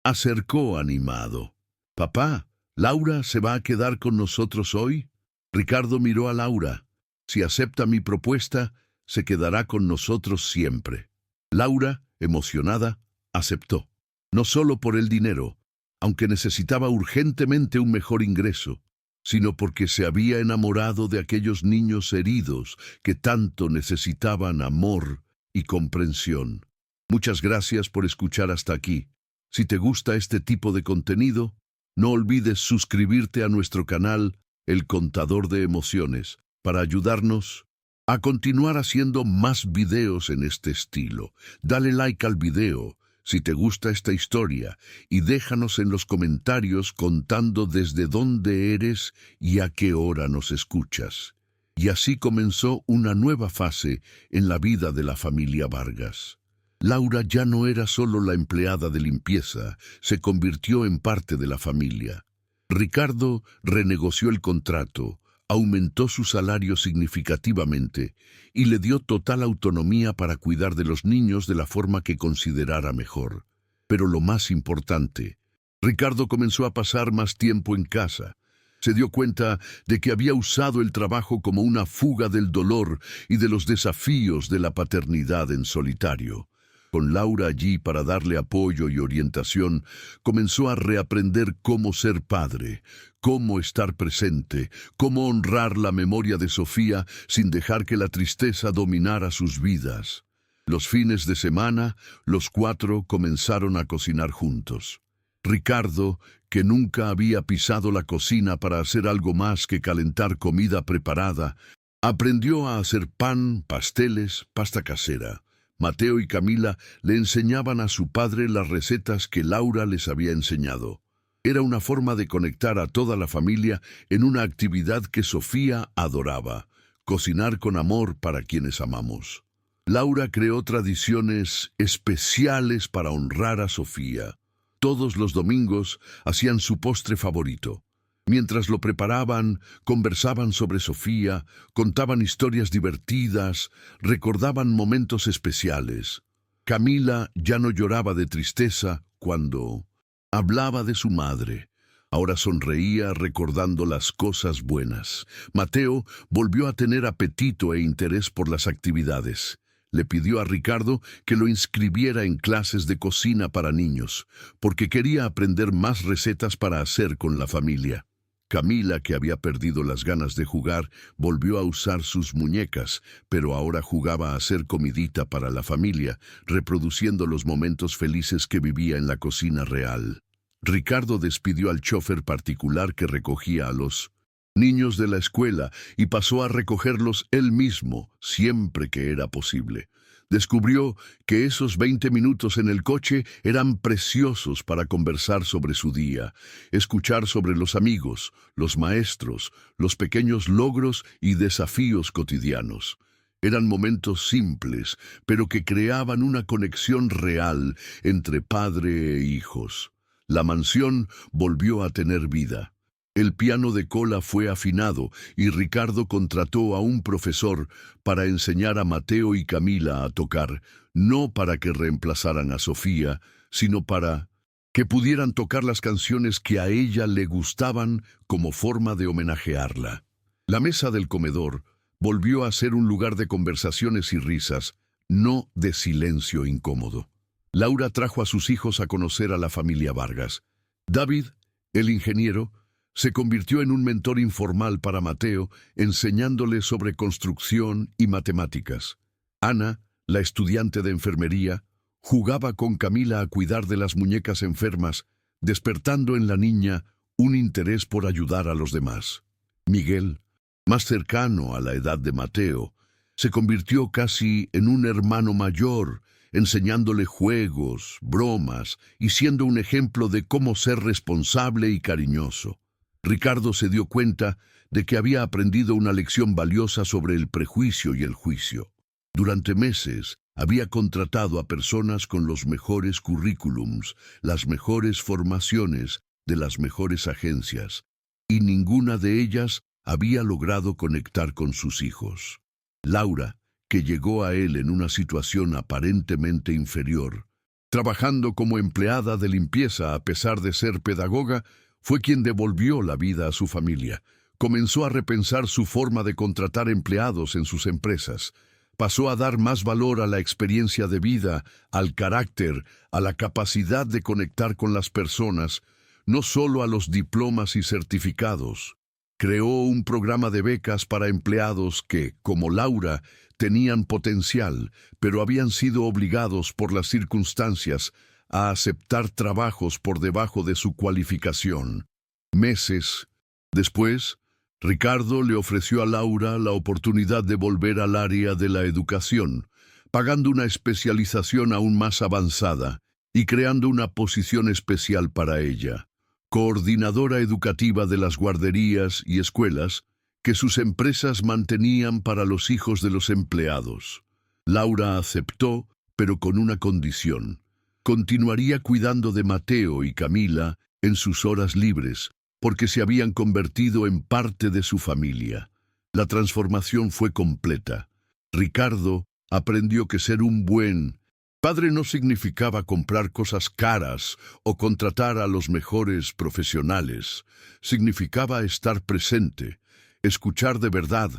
acercó animado. «Papá, ¿Laura se va a quedar con nosotros hoy?» Ricardo miró a Laura. «Si acepta mi propuesta, se quedará con nosotros siempre». Laura, emocionada, aceptó. No solo por el dinero, aunque necesitaba urgentemente un mejor ingreso, sino porque se había enamorado de aquellos niños heridos que tanto necesitaban amor y comprensión. Muchas gracias por escuchar hasta aquí. Si te gusta este tipo de contenido, no olvides suscribirte a nuestro canal, El Contador de Emociones, para ayudarnos a continuar haciendo más videos en este estilo. Dale like al video si te gusta esta historia y déjanos en los comentarios contando desde dónde eres y a qué hora nos escuchas. Y así comenzó una nueva fase en la vida de la familia Vargas. Laura ya no era solo la empleada de limpieza, se convirtió en parte de la familia. Ricardo renegoció el contrato, aumentó su salario significativamente y le dio total autonomía para cuidar de los niños de la forma que considerara mejor. Pero lo más importante, Ricardo comenzó a pasar más tiempo en casa. Se dio cuenta de que había usado el trabajo como una fuga del dolor y de los desafíos de la paternidad en solitario. Con Laura allí para darle apoyo y orientación, comenzó a reaprender cómo ser padre, cómo estar presente, cómo honrar la memoria de Sofía sin dejar que la tristeza dominara sus vidas. Los fines de semana, los cuatro comenzaron a cocinar juntos. Ricardo, que nunca había pisado la cocina para hacer algo más que calentar comida preparada, aprendió a hacer pan, pasteles, pasta casera. Mateo y Camila le enseñaban a su padre las recetas que Laura les había enseñado. Era una forma de conectar a toda la familia en una actividad que Sofía adoraba: cocinar con amor para quienes amamos. Laura creó tradiciones especiales para honrar a Sofía. Todos los domingos hacían su postre favorito. Mientras lo preparaban, conversaban sobre Sofía, contaban historias divertidas, recordaban momentos especiales. Camila ya no lloraba de tristeza cuando hablaba de su madre. Ahora sonreía recordando las cosas buenas. Mateo volvió a tener apetito e interés por las actividades. Le pidió a Ricardo que lo inscribiera en clases de cocina para niños, porque quería aprender más recetas para hacer con la familia. Camila, que había perdido las ganas de jugar, volvió a usar sus muñecas, pero ahora jugaba a hacer comidita para la familia, reproduciendo los momentos felices que vivía en la cocina real. Ricardo despidió al chofer particular que recogía a los niños de la escuela y pasó a recogerlos él mismo, siempre que era posible. Descubrió que esos 20 minutos en el coche eran preciosos para conversar sobre su día, escuchar sobre los amigos, los maestros, los pequeños logros y desafíos cotidianos. Eran momentos simples, pero que creaban una conexión real entre padre e hijos. La mansión volvió a tener vida. El piano de cola fue afinado y Ricardo contrató a un profesor para enseñar a Mateo y Camila a tocar, no para que reemplazaran a Sofía, sino para que pudieran tocar las canciones que a ella le gustaban como forma de homenajearla. La mesa del comedor volvió a ser un lugar de conversaciones y risas, no de silencio incómodo. Laura trajo a sus hijos a conocer a la familia Vargas. David, el ingeniero, se convirtió en un mentor informal para Mateo, enseñándole sobre construcción y matemáticas. Ana, la estudiante de enfermería, jugaba con Camila a cuidar de las muñecas enfermas, despertando en la niña un interés por ayudar a los demás. Miguel, más cercano a la edad de Mateo, se convirtió casi en un hermano mayor, enseñándole juegos, bromas y siendo un ejemplo de cómo ser responsable y cariñoso. Ricardo se dio cuenta de que había aprendido una lección valiosa sobre el prejuicio y el juicio. Durante meses había contratado a personas con los mejores currículums, las mejores formaciones de las mejores agencias, y ninguna de ellas había logrado conectar con sus hijos. Laura, que llegó a él en una situación aparentemente inferior, trabajando como empleada de limpieza a pesar de ser pedagoga, fue quien devolvió la vida a su familia. Comenzó a repensar su forma de contratar empleados en sus empresas. Pasó a dar más valor a la experiencia de vida, al carácter, a la capacidad de conectar con las personas, no solo a los diplomas y certificados. Creó un programa de becas para empleados que, como Laura, tenían potencial, pero habían sido obligados por las circunstancias a aceptar trabajos por debajo de su cualificación. Meses después, Ricardo le ofreció a Laura la oportunidad de volver al área de la educación, pagando una especialización aún más avanzada y creando una posición especial para ella, coordinadora educativa de las guarderías y escuelas que sus empresas mantenían para los hijos de los empleados. Laura aceptó, pero con una condición. Continuaría cuidando de Mateo y Camila en sus horas libres, porque se habían convertido en parte de su familia. La transformación fue completa. Ricardo aprendió que ser un buen padre no significaba comprar cosas caras o contratar a los mejores profesionales. Significaba estar presente, escuchar de verdad,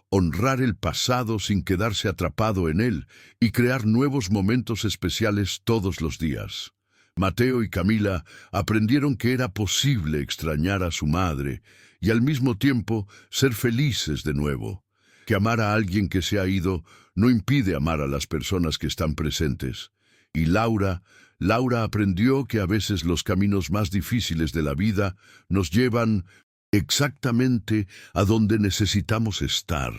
honrar el pasado sin quedarse atrapado en él y crear nuevos momentos especiales todos los días. Mateo y Camila aprendieron que era posible extrañar a su madre y al mismo tiempo ser felices de nuevo. Que amar a alguien que se ha ido no impide amar a las personas que están presentes. Y Laura aprendió que a veces los caminos más difíciles de la vida nos llevan exactamente a donde necesitamos estar.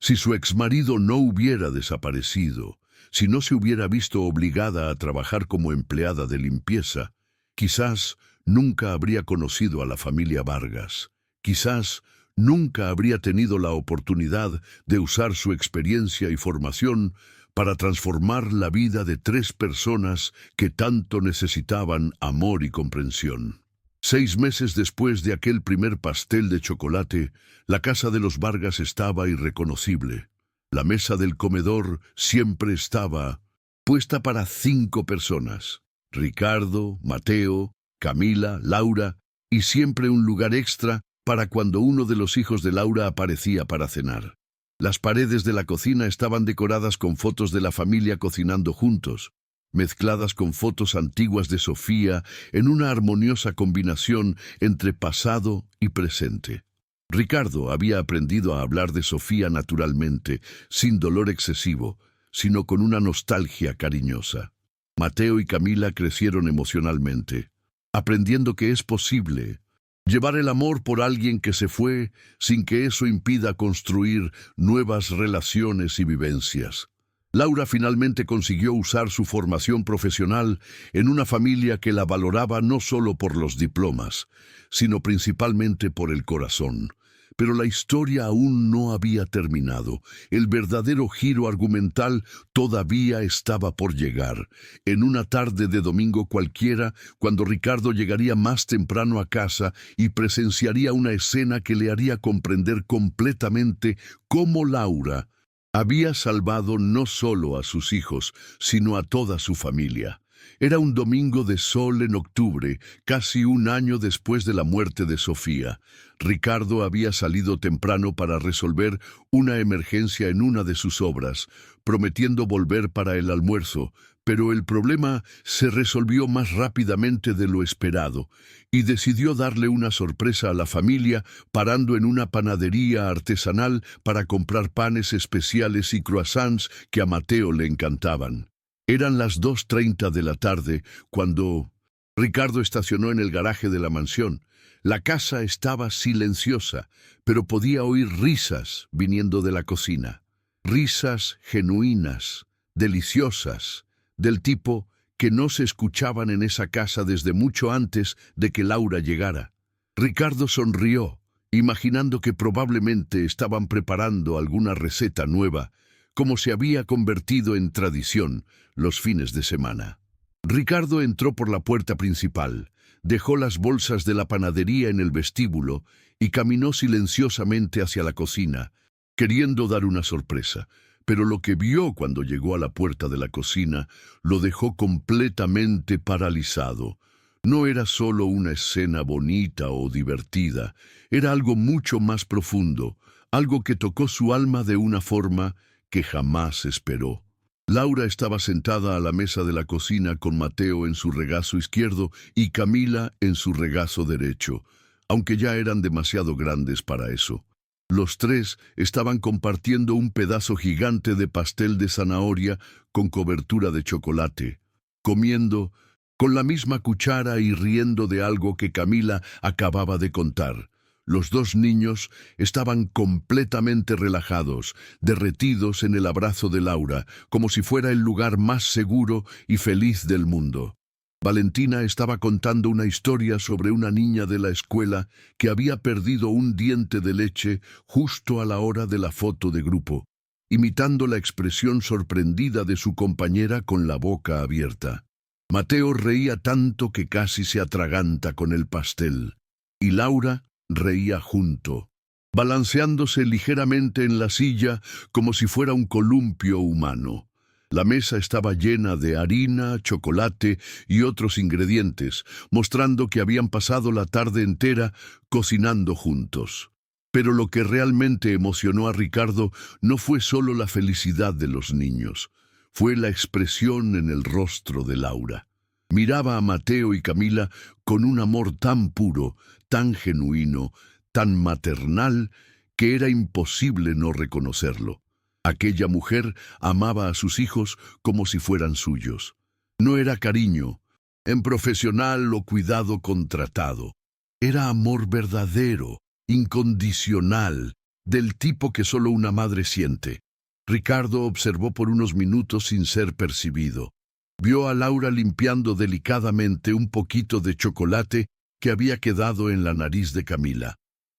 Si su exmarido no hubiera desaparecido, si no se hubiera visto obligada a trabajar como empleada de limpieza, quizás nunca habría conocido a la familia Vargas. Quizás nunca habría tenido la oportunidad de usar su experiencia y formación para transformar la vida de 3 personas que tanto necesitaban amor y comprensión. 6 meses después de aquel primer pastel de chocolate, la casa de los Vargas estaba irreconocible. La mesa del comedor siempre estaba puesta para 5 personas: Ricardo, Mateo, Camila, Laura, y siempre un lugar extra para cuando uno de los hijos de Laura aparecía para cenar. Las paredes de la cocina estaban decoradas con fotos de la familia cocinando juntos, mezcladas con fotos antiguas de Sofía en una armoniosa combinación entre pasado y presente. Ricardo había aprendido a hablar de Sofía naturalmente, sin dolor excesivo, sino con una nostalgia cariñosa. Mateo y Camila crecieron emocionalmente, aprendiendo que es posible llevar el amor por alguien que se fue sin que eso impida construir nuevas relaciones y vivencias. Laura finalmente consiguió usar su formación profesional en una familia que la valoraba no solo por los diplomas, sino principalmente por el corazón. Pero la historia aún no había terminado. El verdadero giro argumental todavía estaba por llegar. En una tarde de domingo cualquiera, cuando Ricardo llegaría más temprano a casa y presenciaría una escena que le haría comprender completamente cómo Laura había salvado no solo a sus hijos, sino a toda su familia. Era un domingo de sol en octubre, casi un año después de la muerte de Sofía. Ricardo había salido temprano para resolver una emergencia en una de sus obras, prometiendo volver para el almuerzo, pero el problema se resolvió más rápidamente de lo esperado, y decidió darle una sorpresa a la familia parando en una panadería artesanal para comprar panes especiales y croissants que a Mateo le encantaban. Eran las 2:30 de la tarde cuando Ricardo estacionó en el garaje de la mansión. La casa estaba silenciosa, pero podía oír risas viniendo de la cocina. Risas genuinas, deliciosas, del tipo que no se escuchaban en esa casa desde mucho antes de que Laura llegara. Ricardo sonrió, imaginando que probablemente estaban preparando alguna receta nueva, como se había convertido en tradición los fines de semana. Ricardo entró por la puerta principal, dejó las bolsas de la panadería en el vestíbulo y caminó silenciosamente hacia la cocina, queriendo dar una sorpresa. Pero lo que vio cuando llegó a la puerta de la cocina lo dejó completamente paralizado. No era solo una escena bonita o divertida, era algo mucho más profundo, algo que tocó su alma de una forma que jamás esperó. Laura estaba sentada a la mesa de la cocina con Mateo en su regazo izquierdo y Camila en su regazo derecho, aunque ya eran demasiado grandes para eso. Los tres estaban compartiendo un pedazo gigante de pastel de zanahoria con cobertura de chocolate, comiendo con la misma cuchara y riendo de algo que Camila acababa de contar. Los dos niños estaban completamente relajados, derretidos en el abrazo de Laura, como si fuera el lugar más seguro y feliz del mundo. Valentina estaba contando una historia sobre una niña de la escuela que había perdido un diente de leche justo a la hora de la foto de grupo, imitando la expresión sorprendida de su compañera con la boca abierta. Mateo reía tanto que casi se atraganta con el pastel, y Laura reía junto, balanceándose ligeramente en la silla como si fuera un columpio humano. La mesa estaba llena de harina, chocolate y otros ingredientes, mostrando que habían pasado la tarde entera cocinando juntos. Pero lo que realmente emocionó a Ricardo no fue solo la felicidad de los niños, fue la expresión en el rostro de Laura. Miraba a Mateo y Camila con un amor tan puro, tan genuino, tan maternal, que era imposible no reconocerlo. Aquella mujer amaba a sus hijos como si fueran suyos. No era cariño, en profesional o cuidado contratado. Era amor verdadero, incondicional, del tipo que solo una madre siente. Ricardo observó por unos minutos sin ser percibido. Vio a Laura limpiando delicadamente un poquito de chocolate que había quedado en la nariz de Camila.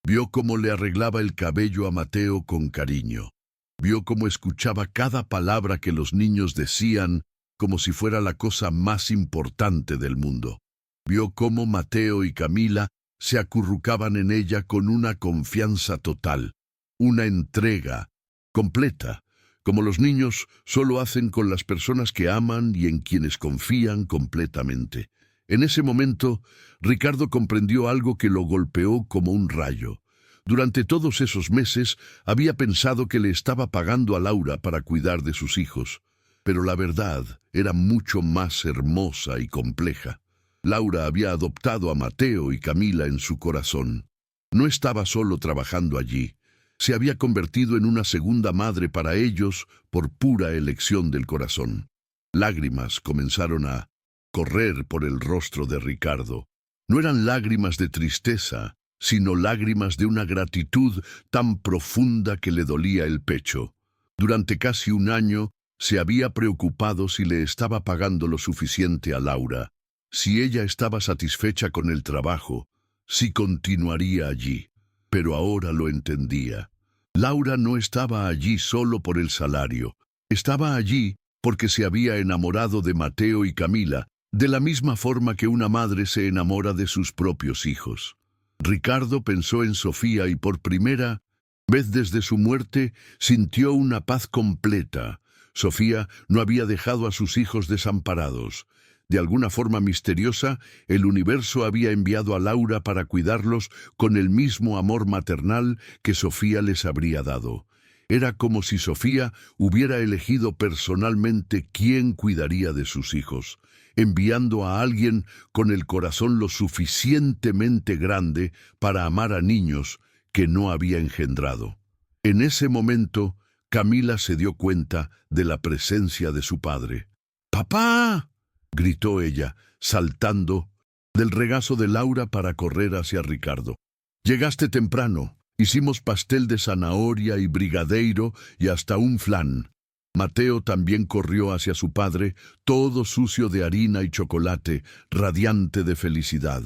Vio cómo le arreglaba el cabello a Mateo con cariño. Vio cómo escuchaba cada palabra que los niños decían como si fuera la cosa más importante del mundo. Vio cómo Mateo y Camila se acurrucaban en ella con una confianza total, una entrega completa, como los niños solo hacen con las personas que aman y en quienes confían completamente. En ese momento, Ricardo comprendió algo que lo golpeó como un rayo. Durante todos esos meses había pensado que le estaba pagando a Laura para cuidar de sus hijos, pero la verdad era mucho más hermosa y compleja. Laura había adoptado a Mateo y Camila en su corazón. No estaba solo trabajando allí, se había convertido en una segunda madre para ellos por pura elección del corazón. Lágrimas comenzaron a correr por el rostro de Ricardo. No eran lágrimas de tristeza, sino lágrimas de una gratitud tan profunda que le dolía el pecho. Durante casi un año se había preocupado si le estaba pagando lo suficiente a Laura, si ella estaba satisfecha con el trabajo, si continuaría allí. Pero ahora lo entendía. Laura no estaba allí solo por el salario, estaba allí porque se había enamorado de Mateo y Camila, de la misma forma que una madre se enamora de sus propios hijos. Ricardo pensó en Sofía y por primera vez desde su muerte sintió una paz completa. Sofía no había dejado a sus hijos desamparados. De alguna forma misteriosa, el universo había enviado a Laura para cuidarlos con el mismo amor maternal que Sofía les habría dado. Era como si Sofía hubiera elegido personalmente quién cuidaría de sus hijos, enviando a alguien con el corazón lo suficientemente grande para amar a niños que no había engendrado. En ese momento, Camila se dio cuenta de la presencia de su padre. ¡Papá!, gritó ella, saltando del regazo de Laura para correr hacia Ricardo. «Llegaste temprano. Hicimos pastel de zanahoria y brigadeiro y hasta un flan». Mateo también corrió hacia su padre, todo sucio de harina y chocolate, radiante de felicidad.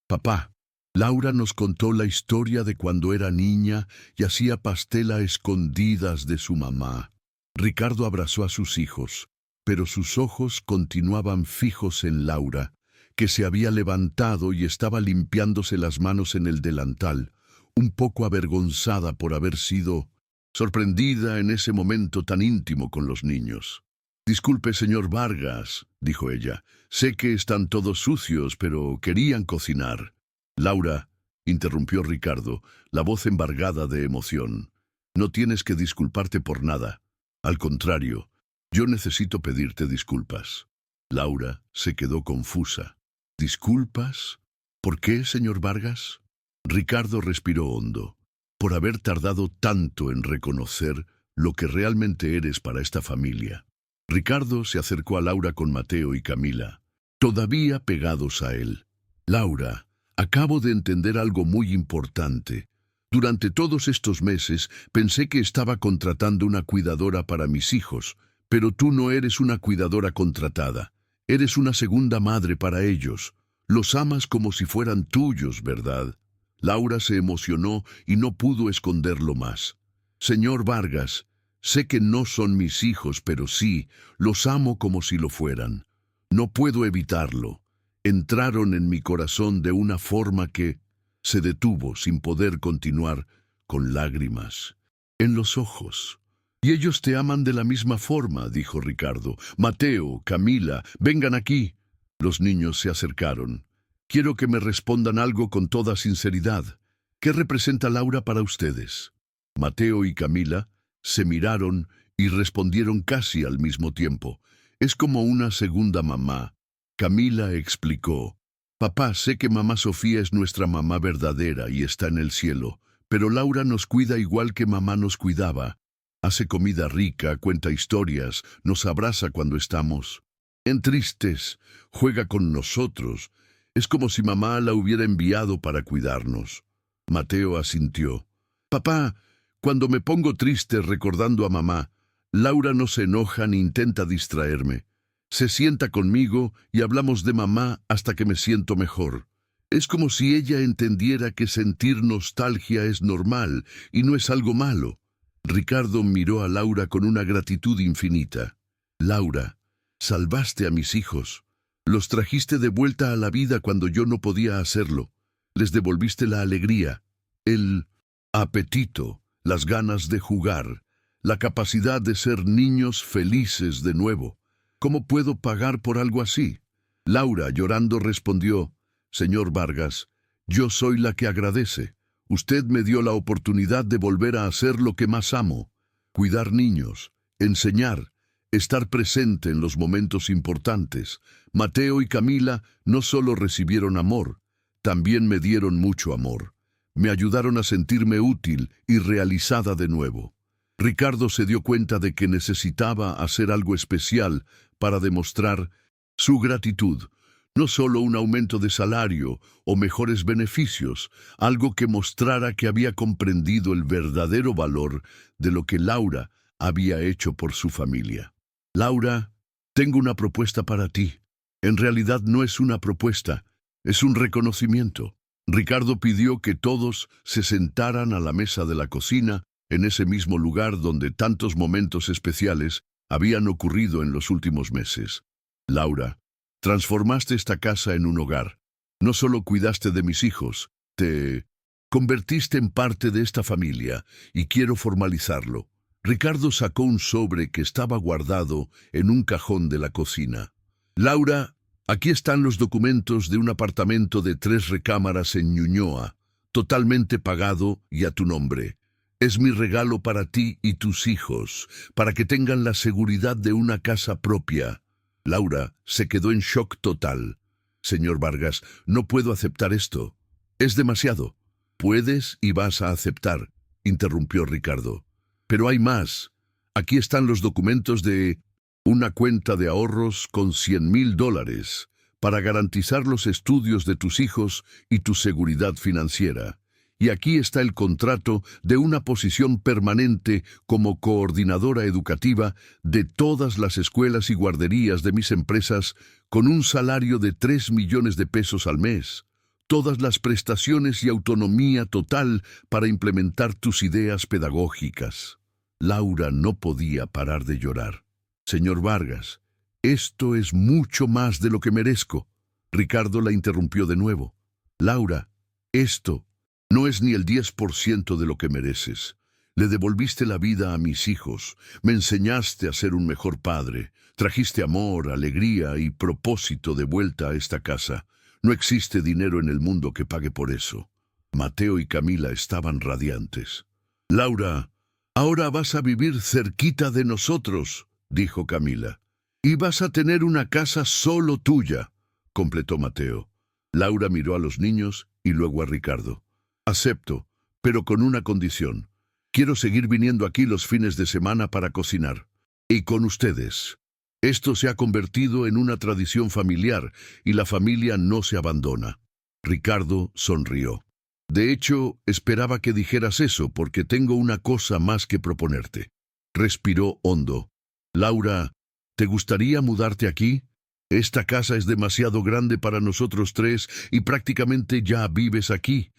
Papá, Laura nos contó la historia de cuando era niña y hacía pastel a escondidas de su mamá. Ricardo abrazó a sus hijos, pero sus ojos continuaban fijos en Laura, que se había levantado y estaba limpiándose las manos en el delantal, un poco avergonzada por haber sido sorprendida en ese momento tan íntimo con los niños. «Disculpe, señor Vargas», dijo ella, «sé que están todos sucios, pero querían cocinar». «Laura», interrumpió Ricardo, la voz embargada de emoción, «no tienes que disculparte por nada. Al contrario, yo necesito pedirte disculpas». Laura se quedó confusa. «¿Disculpas? ¿Por qué, señor Vargas?» Ricardo respiró hondo. «Por haber tardado tanto en reconocer lo que realmente eres para esta familia». Ricardo se acercó a Laura con Mateo y Camila, todavía pegados a él. «Laura, acabo de entender algo muy importante. Durante todos estos meses pensé que estaba contratando una cuidadora para mis hijos, pero tú no eres una cuidadora contratada. Eres una segunda madre para ellos. Los amas como si fueran tuyos, ¿verdad?» Laura se emocionó y no pudo esconderlo más. «Señor Vargas, sé que no son mis hijos, pero sí, los amo como si lo fueran. No puedo evitarlo. Entraron en mi corazón de una forma que…» Se detuvo sin poder continuar, con lágrimas en los ojos. «Y ellos te aman de la misma forma», dijo Ricardo. «Mateo, Camila, vengan aquí». Los niños se acercaron. «Quiero que me respondan algo con toda sinceridad. ¿Qué representa Laura para ustedes?» Mateo y Camila se miraron y respondieron casi al mismo tiempo. «Es como una segunda mamá». Camila explicó. «Papá, sé que mamá Sofía es nuestra mamá verdadera y está en el cielo, pero Laura nos cuida igual que mamá nos cuidaba. Hace comida rica, cuenta historias, nos abraza cuando estamos en tristes, juega con nosotros. Es como si mamá la hubiera enviado para cuidarnos». Mateo asintió. «Papá, cuando me pongo triste recordando a mamá, Laura no se enoja ni intenta distraerme. Se sienta conmigo y hablamos de mamá hasta que me siento mejor. Es como si ella entendiera que sentir nostalgia es normal y no es algo malo». Ricardo miró a Laura con una gratitud infinita. «Laura, salvaste a mis hijos. Los trajiste de vuelta a la vida cuando yo no podía hacerlo. Les devolviste la alegría, el apetito, las ganas de jugar, la capacidad de ser niños felices de nuevo. ¿Cómo puedo pagar por algo así?» Laura, llorando, respondió. «Señor Vargas, yo soy la que agradece. Usted me dio la oportunidad de volver a hacer lo que más amo: cuidar niños, enseñar, estar presente en los momentos importantes. Mateo y Camila no solo recibieron amor, también me dieron mucho amor. Me ayudaron a sentirme útil y realizada de nuevo». Ricardo se dio cuenta de que necesitaba hacer algo especial para demostrar su gratitud. No solo un aumento de salario o mejores beneficios, algo que mostrara que había comprendido el verdadero valor de lo que Laura había hecho por su familia. «Laura, tengo una propuesta para ti. En realidad no es una propuesta, es un reconocimiento». Ricardo pidió que todos se sentaran a la mesa de la cocina, en ese mismo lugar donde tantos momentos especiales habían ocurrido en los últimos meses. «Laura, transformaste esta casa en un hogar. No solo cuidaste de mis hijos, te convertiste en parte de esta familia y quiero formalizarlo». Ricardo sacó un sobre que estaba guardado en un cajón de la cocina. «Laura, aquí están los documentos de un apartamento de 3 recámaras en Ñuñoa, totalmente pagado y a tu nombre. Es mi regalo para ti y tus hijos, para que tengan la seguridad de una casa propia». Laura se quedó en shock total. «Señor Vargas, no puedo aceptar esto. Es demasiado». «Puedes y vas a aceptar», interrumpió Ricardo. «Pero hay más. Aquí están los documentos de una cuenta de ahorros con $100,000 para garantizar los estudios de tus hijos y tu seguridad financiera. y aquí está el contrato de una posición permanente como coordinadora educativa de todas las escuelas y guarderías de mis empresas con un salario de 3 millones de pesos al mes. Todas las prestaciones y autonomía total para implementar tus ideas pedagógicas. Laura no podía parar de llorar. Señor Vargas, esto es mucho más de lo que merezco. Ricardo la interrumpió de nuevo. Laura, esto no es ni el 10% de lo que mereces. Le devolviste la vida a mis hijos, me enseñaste a ser un mejor padre, trajiste amor, alegría y propósito de vuelta a esta casa. No existe dinero en el mundo que pague por eso. Mateo y Camila estaban radiantes. Laura, ahora vas a vivir cerquita de nosotros, dijo Camila. Y vas a tener una casa solo tuya, completó Mateo. Laura miró a los niños y luego a Ricardo. Acepto, pero con una condición. Quiero seguir viniendo aquí los fines de semana para cocinar. Y con ustedes. Esto se ha convertido en una tradición familiar y la familia no se abandona. Ricardo sonrió. De hecho, esperaba que dijeras eso porque tengo una cosa más que proponerte. Respiró hondo. Laura, ¿te gustaría mudarte aquí? Esta casa es demasiado grande para nosotros tres y prácticamente ya vives aquí.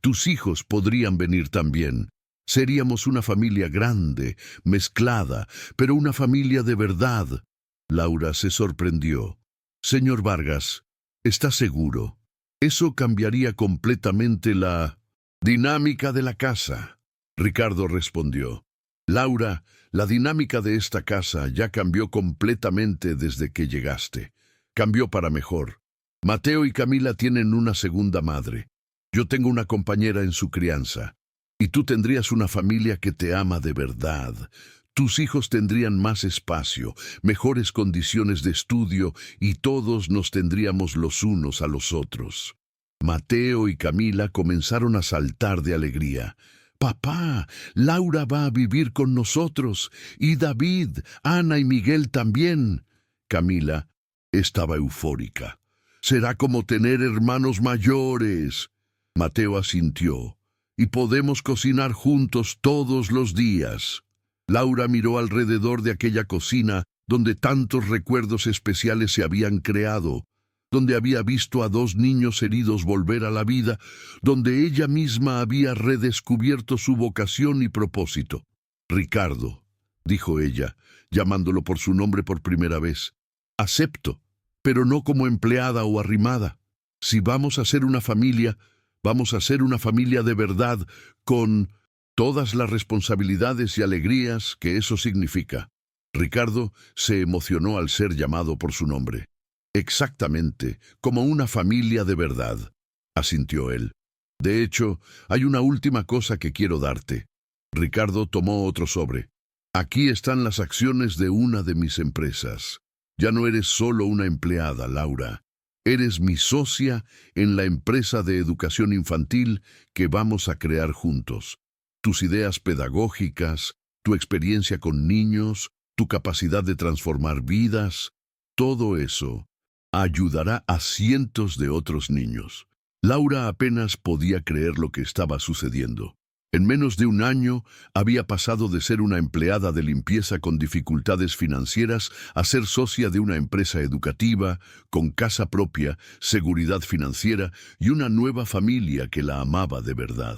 Tus hijos podrían venir también. Seríamos una familia grande, mezclada, pero una familia de verdad. Laura se sorprendió. Señor Vargas, ¿está seguro? Eso cambiaría completamente la dinámica de la casa. Ricardo respondió. Laura, la dinámica de esta casa ya cambió completamente desde que llegaste. Cambió para mejor. Mateo y Camila tienen una segunda madre. Yo tengo una compañera en su crianza. Y tú tendrías una familia que te ama de verdad. Tus hijos tendrían más espacio, mejores condiciones de estudio y todos nos tendríamos los unos a los otros. Mateo y Camila comenzaron a saltar de alegría. Papá, Laura va a vivir con nosotros, y David, Ana y Miguel también. Camila estaba eufórica. Será como tener hermanos mayores. Mateo asintió. Y podemos cocinar juntos todos los días. Laura miró alrededor de aquella cocina donde tantos recuerdos especiales se habían creado, donde había visto a 2 niños heridos volver a la vida, donde ella misma había redescubierto su vocación y propósito. Ricardo, dijo ella, llamándolo por su nombre por primera vez, acepto, pero no como empleada o arrimada. Si vamos a ser una familia, vamos a ser una familia de verdad, con todas las responsabilidades y alegrías que eso significa. Ricardo se emocionó al ser llamado por su nombre. Exactamente, como una familia de verdad, asintió él. De hecho, hay una última cosa que quiero darte. Ricardo tomó otro sobre. Aquí están las acciones de una de mis empresas. Ya no eres solo una empleada, Laura. Eres mi socia en la empresa de educación infantil que vamos a crear juntos. Tus ideas pedagógicas, tu experiencia con niños, tu capacidad de transformar vidas, todo eso ayudará a cientos de otros niños. Laura apenas podía creer lo que estaba sucediendo. En menos de un año había pasado de ser una empleada de limpieza con dificultades financieras a ser socia de una empresa educativa, con casa propia, seguridad financiera y una nueva familia que la amaba de verdad.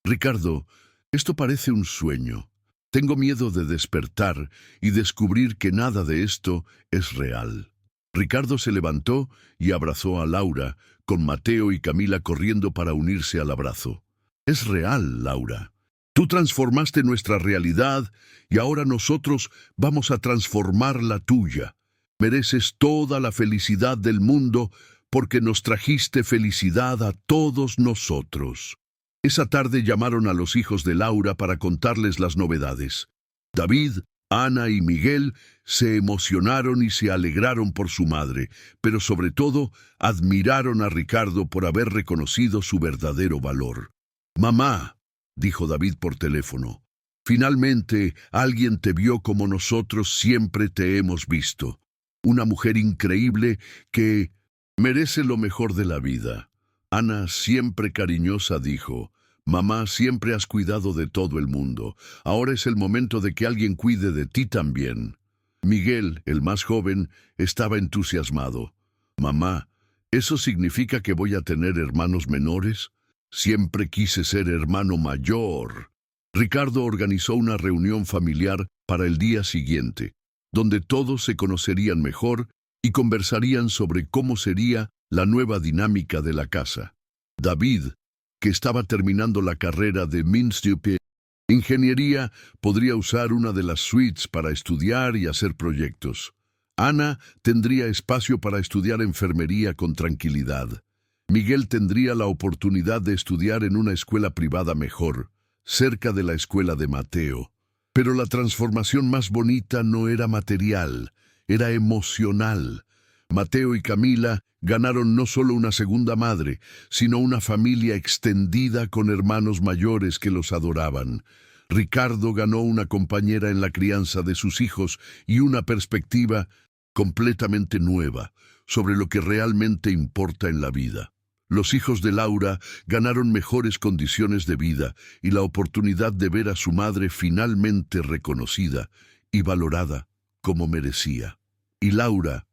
Ricardo, esto parece un sueño. Tengo miedo de despertar y descubrir que nada de esto es real. Ricardo se levantó y abrazó a Laura, con Mateo y Camila corriendo para unirse al abrazo. Es real, Laura. Tú transformaste nuestra realidad y ahora nosotros vamos a transformar la tuya. Mereces toda la felicidad del mundo porque nos trajiste felicidad a todos nosotros. Esa tarde llamaron a los hijos de Laura para contarles las novedades. David, Ana y Miguel se emocionaron y se alegraron por su madre, pero sobre todo admiraron a Ricardo por haber reconocido su verdadero valor. «Mamá», dijo David por teléfono, «finalmente alguien te vio como nosotros siempre te hemos visto. Una mujer increíble que merece lo mejor de la vida». Ana, siempre cariñosa, dijo, Mamá, siempre has cuidado de todo el mundo. Ahora es el momento de que alguien cuide de ti también. Miguel, el más joven, estaba entusiasmado. Mamá, ¿eso significa que voy a tener hermanos menores? Siempre quise ser hermano mayor. Ricardo organizó una reunión familiar para el día siguiente, donde todos se conocerían mejor y conversarían sobre cómo sería la nueva dinámica de la casa. David, que estaba terminando la carrera de ingeniería, podría usar una de las suites para estudiar y hacer proyectos. Ana tendría espacio para estudiar enfermería con tranquilidad. Miguel tendría la oportunidad de estudiar en una escuela privada mejor, cerca de la escuela de Mateo. Pero la transformación más bonita no era material, era emocional. Mateo y Camila ganaron no solo una segunda madre, sino una familia extendida con hermanos mayores que los adoraban. Ricardo ganó una compañera en la crianza de sus hijos y una perspectiva completamente nueva sobre lo que realmente importa en la vida. Los hijos de Laura ganaron mejores condiciones de vida y la oportunidad de ver a su madre finalmente reconocida y valorada como merecía. Y Laura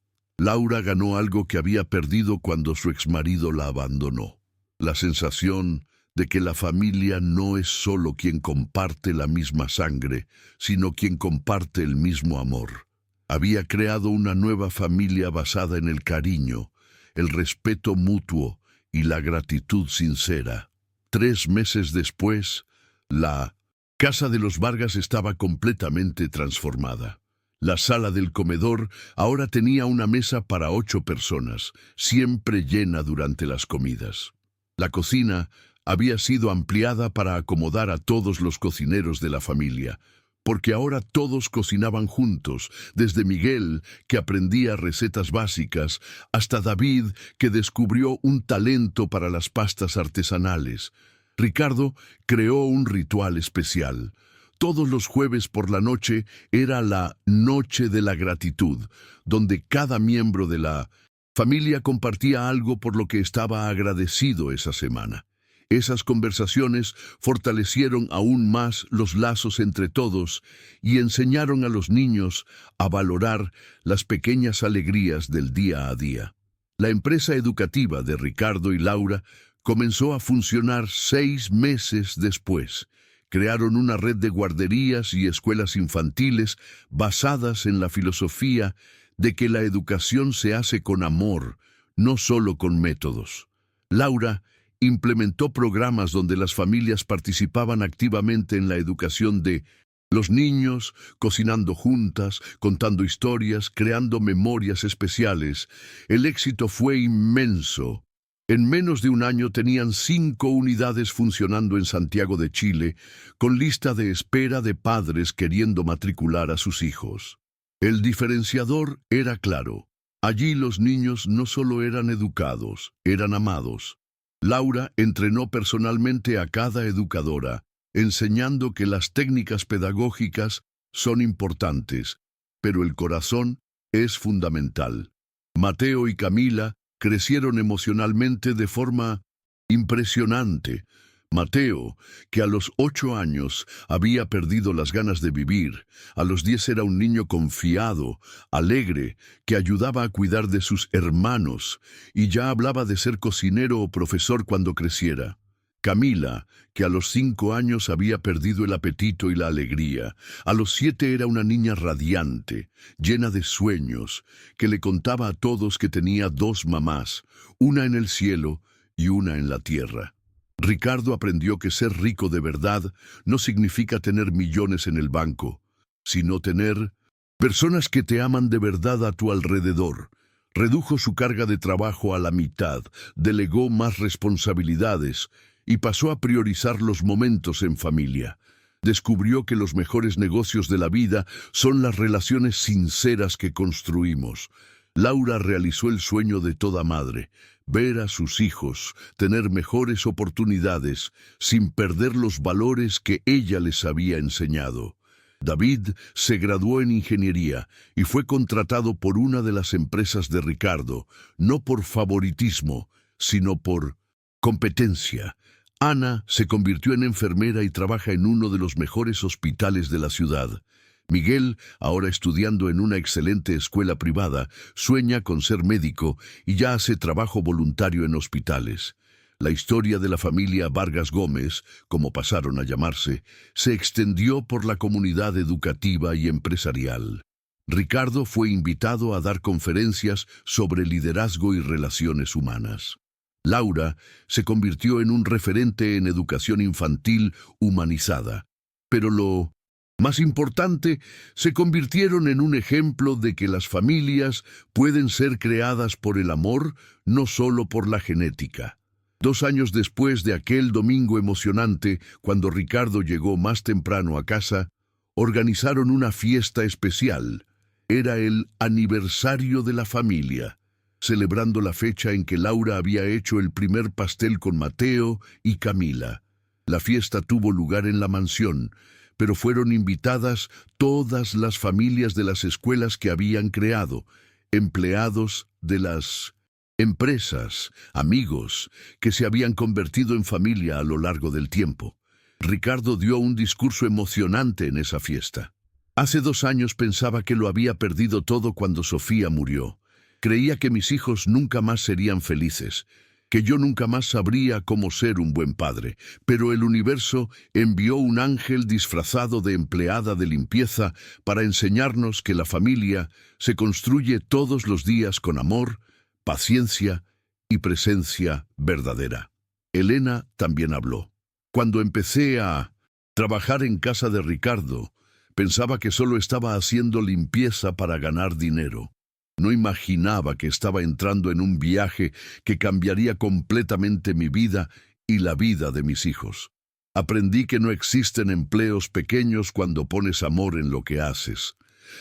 ganó algo que había perdido cuando su exmarido la abandonó. La sensación de que la familia no es solo quien comparte la misma sangre, sino quien comparte el mismo amor. Había creado una nueva familia basada en el cariño, el respeto mutuo y la gratitud sincera. 3 meses después, la casa de los Vargas estaba completamente transformada. La sala del comedor ahora tenía una mesa para 8 personas, siempre llena durante las comidas. La cocina había sido ampliada para acomodar a todos los cocineros de la familia, porque ahora todos cocinaban juntos, desde Miguel, que aprendía recetas básicas, hasta David, que descubrió un talento para las pastas artesanales. Ricardo creó un ritual especial. Todos los jueves por la noche era la Noche de la Gratitud, donde cada miembro de la familia compartía algo por lo que estaba agradecido esa semana. Esas conversaciones fortalecieron aún más los lazos entre todos y enseñaron a los niños a valorar las pequeñas alegrías del día a día. La empresa educativa de Ricardo y Laura comenzó a funcionar 6 meses después. Crearon una red de guarderías y escuelas infantiles basadas en la filosofía de que la educación se hace con amor, no solo con métodos. Laura implementó programas donde las familias participaban activamente en la educación de los niños, cocinando juntas, contando historias, creando memorias especiales. El éxito fue inmenso. En menos de un año tenían 5 unidades funcionando en Santiago de Chile, con lista de espera de padres queriendo matricular a sus hijos. El diferenciador era claro. Allí los niños no solo eran educados, eran amados. Laura entrenó personalmente a cada educadora, enseñando que las técnicas pedagógicas son importantes, pero el corazón es fundamental. Mateo y Camila crecieron emocionalmente de forma impresionante. Mateo, que a los 8 años había perdido las ganas de vivir, a los 10 era un niño confiado, alegre, que ayudaba a cuidar de sus hermanos, y ya hablaba de ser cocinero o profesor cuando creciera. Camila, que a los 5 años había perdido el apetito y la alegría, a los 7 era una niña radiante, llena de sueños, que le contaba a todos que tenía 2 mamás, una en el cielo y una en la tierra. Ricardo aprendió que ser rico de verdad no significa tener millones en el banco, sino tener personas que te aman de verdad a tu alrededor. Redujo su carga de trabajo a la mitad, delegó más responsabilidades y pasó a priorizar los momentos en familia. Descubrió que los mejores negocios de la vida son las relaciones sinceras que construimos. Laura realizó el sueño de toda madre, ver a sus hijos tener mejores oportunidades sin perder los valores que ella les había enseñado. David se graduó en ingeniería y fue contratado por una de las empresas de Ricardo, no por favoritismo, sino por competencia. Ana se convirtió en enfermera y trabaja en uno de los mejores hospitales de la ciudad. Miguel, ahora estudiando en una excelente escuela privada, sueña con ser médico y ya hace trabajo voluntario en hospitales. La historia de la familia Vargas Gómez, como pasaron a llamarse, se extendió por la comunidad educativa y empresarial. Ricardo fue invitado a dar conferencias sobre liderazgo y relaciones humanas. Laura se convirtió en un referente en educación infantil humanizada, pero lo más importante, se convirtieron en un ejemplo de que las familias pueden ser creadas por el amor, no solo por la genética. 2 años después de aquel domingo emocionante, cuando Ricardo llegó más temprano a casa, organizaron una fiesta especial. Era el aniversario de la familia, celebrando la fecha en que Laura había hecho el primer pastel con Mateo y Camila. La fiesta tuvo lugar en la mansión, pero fueron invitadas todas las familias de las escuelas que habían creado, empleados de las empresas, amigos, que se habían convertido en familia a lo largo del tiempo. Ricardo dio un discurso emocionante en esa fiesta. Hace 2 años pensaba que lo había perdido todo cuando Sofía murió. Creía que mis hijos nunca más serían felices, que yo nunca más sabría cómo ser un buen padre, pero el universo envió un ángel disfrazado de empleada de limpieza para enseñarnos que la familia se construye todos los días con amor, paciencia y presencia verdadera. Elena también habló. Cuando empecé a trabajar en casa de Ricardo, pensaba que solo estaba haciendo limpieza para ganar dinero. No imaginaba que estaba entrando en un viaje que cambiaría completamente mi vida y la vida de mis hijos. Aprendí que no existen empleos pequeños cuando pones amor en lo que haces.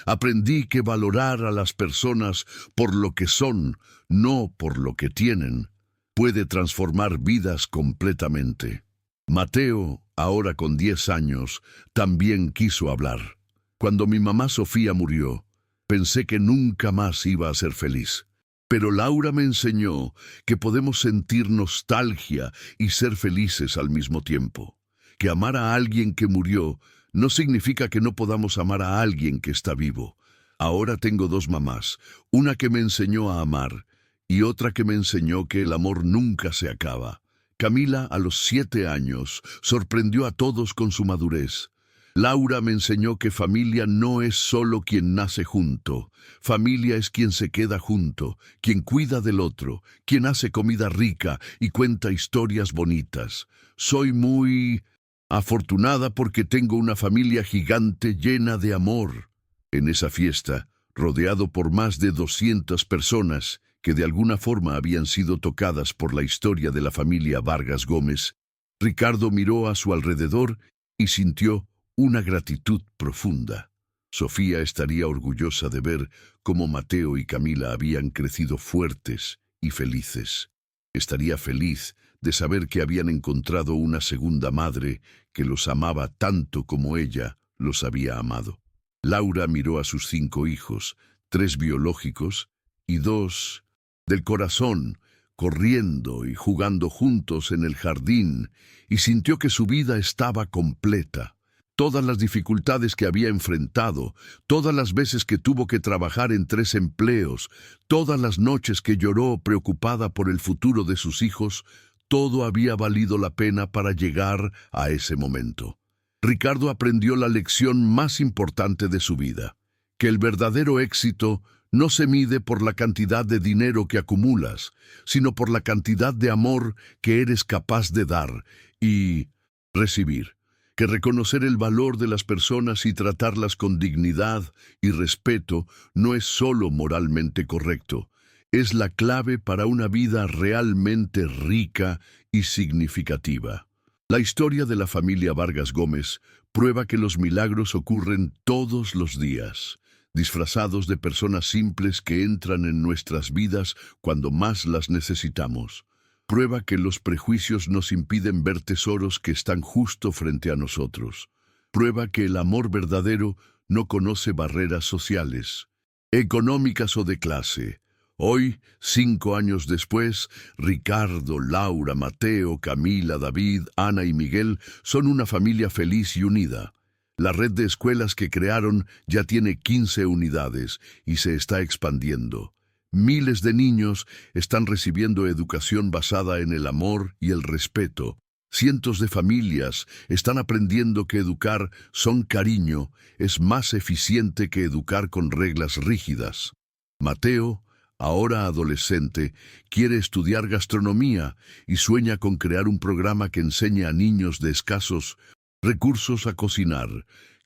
Aprendí que valorar a las personas por lo que son, no por lo que tienen, puede transformar vidas completamente. Mateo, ahora con 10 años, también quiso hablar. Cuando mi mamá Sofía murió, pensé que nunca más iba a ser feliz. Pero Laura me enseñó que podemos sentir nostalgia y ser felices al mismo tiempo. Que amar a alguien que murió no significa que no podamos amar a alguien que está vivo. Ahora tengo 2 mamás, una que me enseñó a amar y otra que me enseñó que el amor nunca se acaba. Camila, a los 7 años, sorprendió a todos con su madurez. Laura me enseñó que familia no es solo quien nace junto. Familia es quien se queda junto, quien cuida del otro, quien hace comida rica y cuenta historias bonitas. Soy muy afortunada porque tengo una familia gigante llena de amor. En esa fiesta, rodeado por más de 200 personas que de alguna forma habían sido tocadas por la historia de la familia Vargas Gómez, Ricardo miró a su alrededor y sintió una gratitud profunda. Sofía estaría orgullosa de ver cómo Mateo y Camila habían crecido fuertes y felices. Estaría feliz de saber que habían encontrado una segunda madre que los amaba tanto como ella los había amado. Laura miró a sus 5 hijos, 3 biológicos y 2 del corazón, corriendo y jugando juntos en el jardín, y sintió que su vida estaba completa. Todas las dificultades que había enfrentado, todas las veces que tuvo que trabajar en 3 empleos, todas las noches que lloró preocupada por el futuro de sus hijos, todo había valido la pena para llegar a ese momento. Ricardo aprendió la lección más importante de su vida, que el verdadero éxito no se mide por la cantidad de dinero que acumulas, sino por la cantidad de amor que eres capaz de dar y recibir. Que reconocer el valor de las personas y tratarlas con dignidad y respeto no es solo moralmente correcto, es la clave para una vida realmente rica y significativa. La historia de la familia Vargas Gómez prueba que los milagros ocurren todos los días, disfrazados de personas simples que entran en nuestras vidas cuando más las necesitamos. Prueba que los prejuicios nos impiden ver tesoros que están justo frente a nosotros. Prueba que el amor verdadero no conoce barreras sociales, económicas o de clase. Hoy, 5 años después, Ricardo, Laura, Mateo, Camila, David, Ana y Miguel son una familia feliz y unida. La red de escuelas que crearon ya tiene 15 unidades y se está expandiendo. Miles de niños están recibiendo educación basada en el amor y el respeto. Cientos de familias están aprendiendo que educar con cariño es más eficiente que educar con reglas rígidas. Mateo, ahora adolescente, quiere estudiar gastronomía y sueña con crear un programa que enseñe a niños de escasos recursos a cocinar.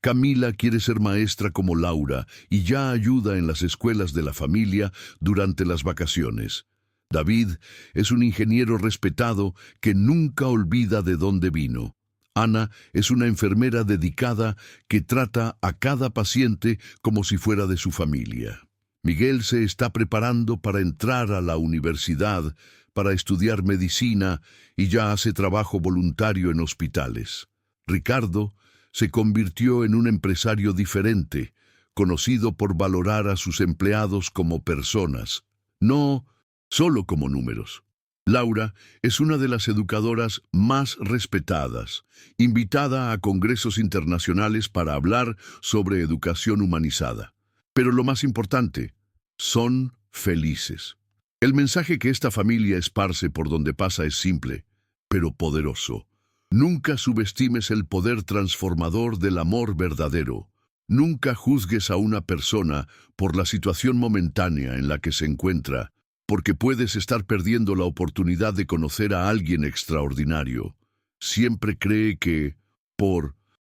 Camila quiere ser maestra como Laura y ya ayuda en las escuelas de la familia durante las vacaciones. David es un ingeniero respetado que nunca olvida de dónde vino. Ana es una enfermera dedicada que trata a cada paciente como si fuera de su familia. Miguel se está preparando para entrar a la universidad, para estudiar medicina y ya hace trabajo voluntario en hospitales. Ricardo se convirtió en un empresario diferente, conocido por valorar a sus empleados como personas, no solo como números. Laura es una de las educadoras más respetadas, invitada a congresos internacionales para hablar sobre educación humanizada. Pero lo más importante, son felices. El mensaje que esta familia esparce por donde pasa es simple, pero poderoso. Nunca subestimes el poder transformador del amor verdadero. Nunca juzgues a una persona por la situación momentánea en la que se encuentra, porque puedes estar perdiendo la oportunidad de conocer a alguien extraordinario. Siempre cree que,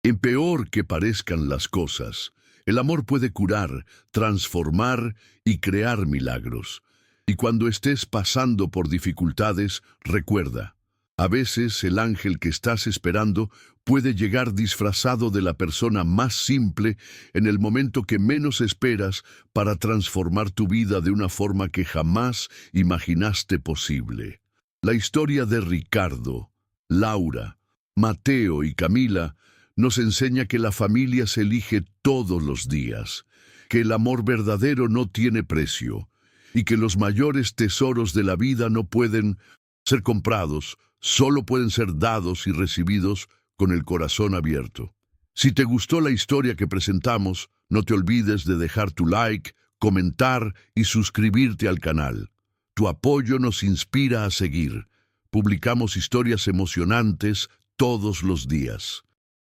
en peor que parezcan las cosas, el amor puede curar, transformar y crear milagros. Y cuando estés pasando por dificultades, recuerda, a veces el ángel que estás esperando puede llegar disfrazado de la persona más simple en el momento que menos esperas para transformar tu vida de una forma que jamás imaginaste posible. La historia de Ricardo, Laura, Mateo y Camila nos enseña que la familia se elige todos los días, que el amor verdadero no tiene precio y que los mayores tesoros de la vida no pueden ser comprados, solo pueden ser dados y recibidos con el corazón abierto. Si te gustó la historia que presentamos, no te olvides de dejar tu like, comentar y suscribirte al canal. Tu apoyo nos inspira a seguir. Publicamos historias emocionantes todos los días.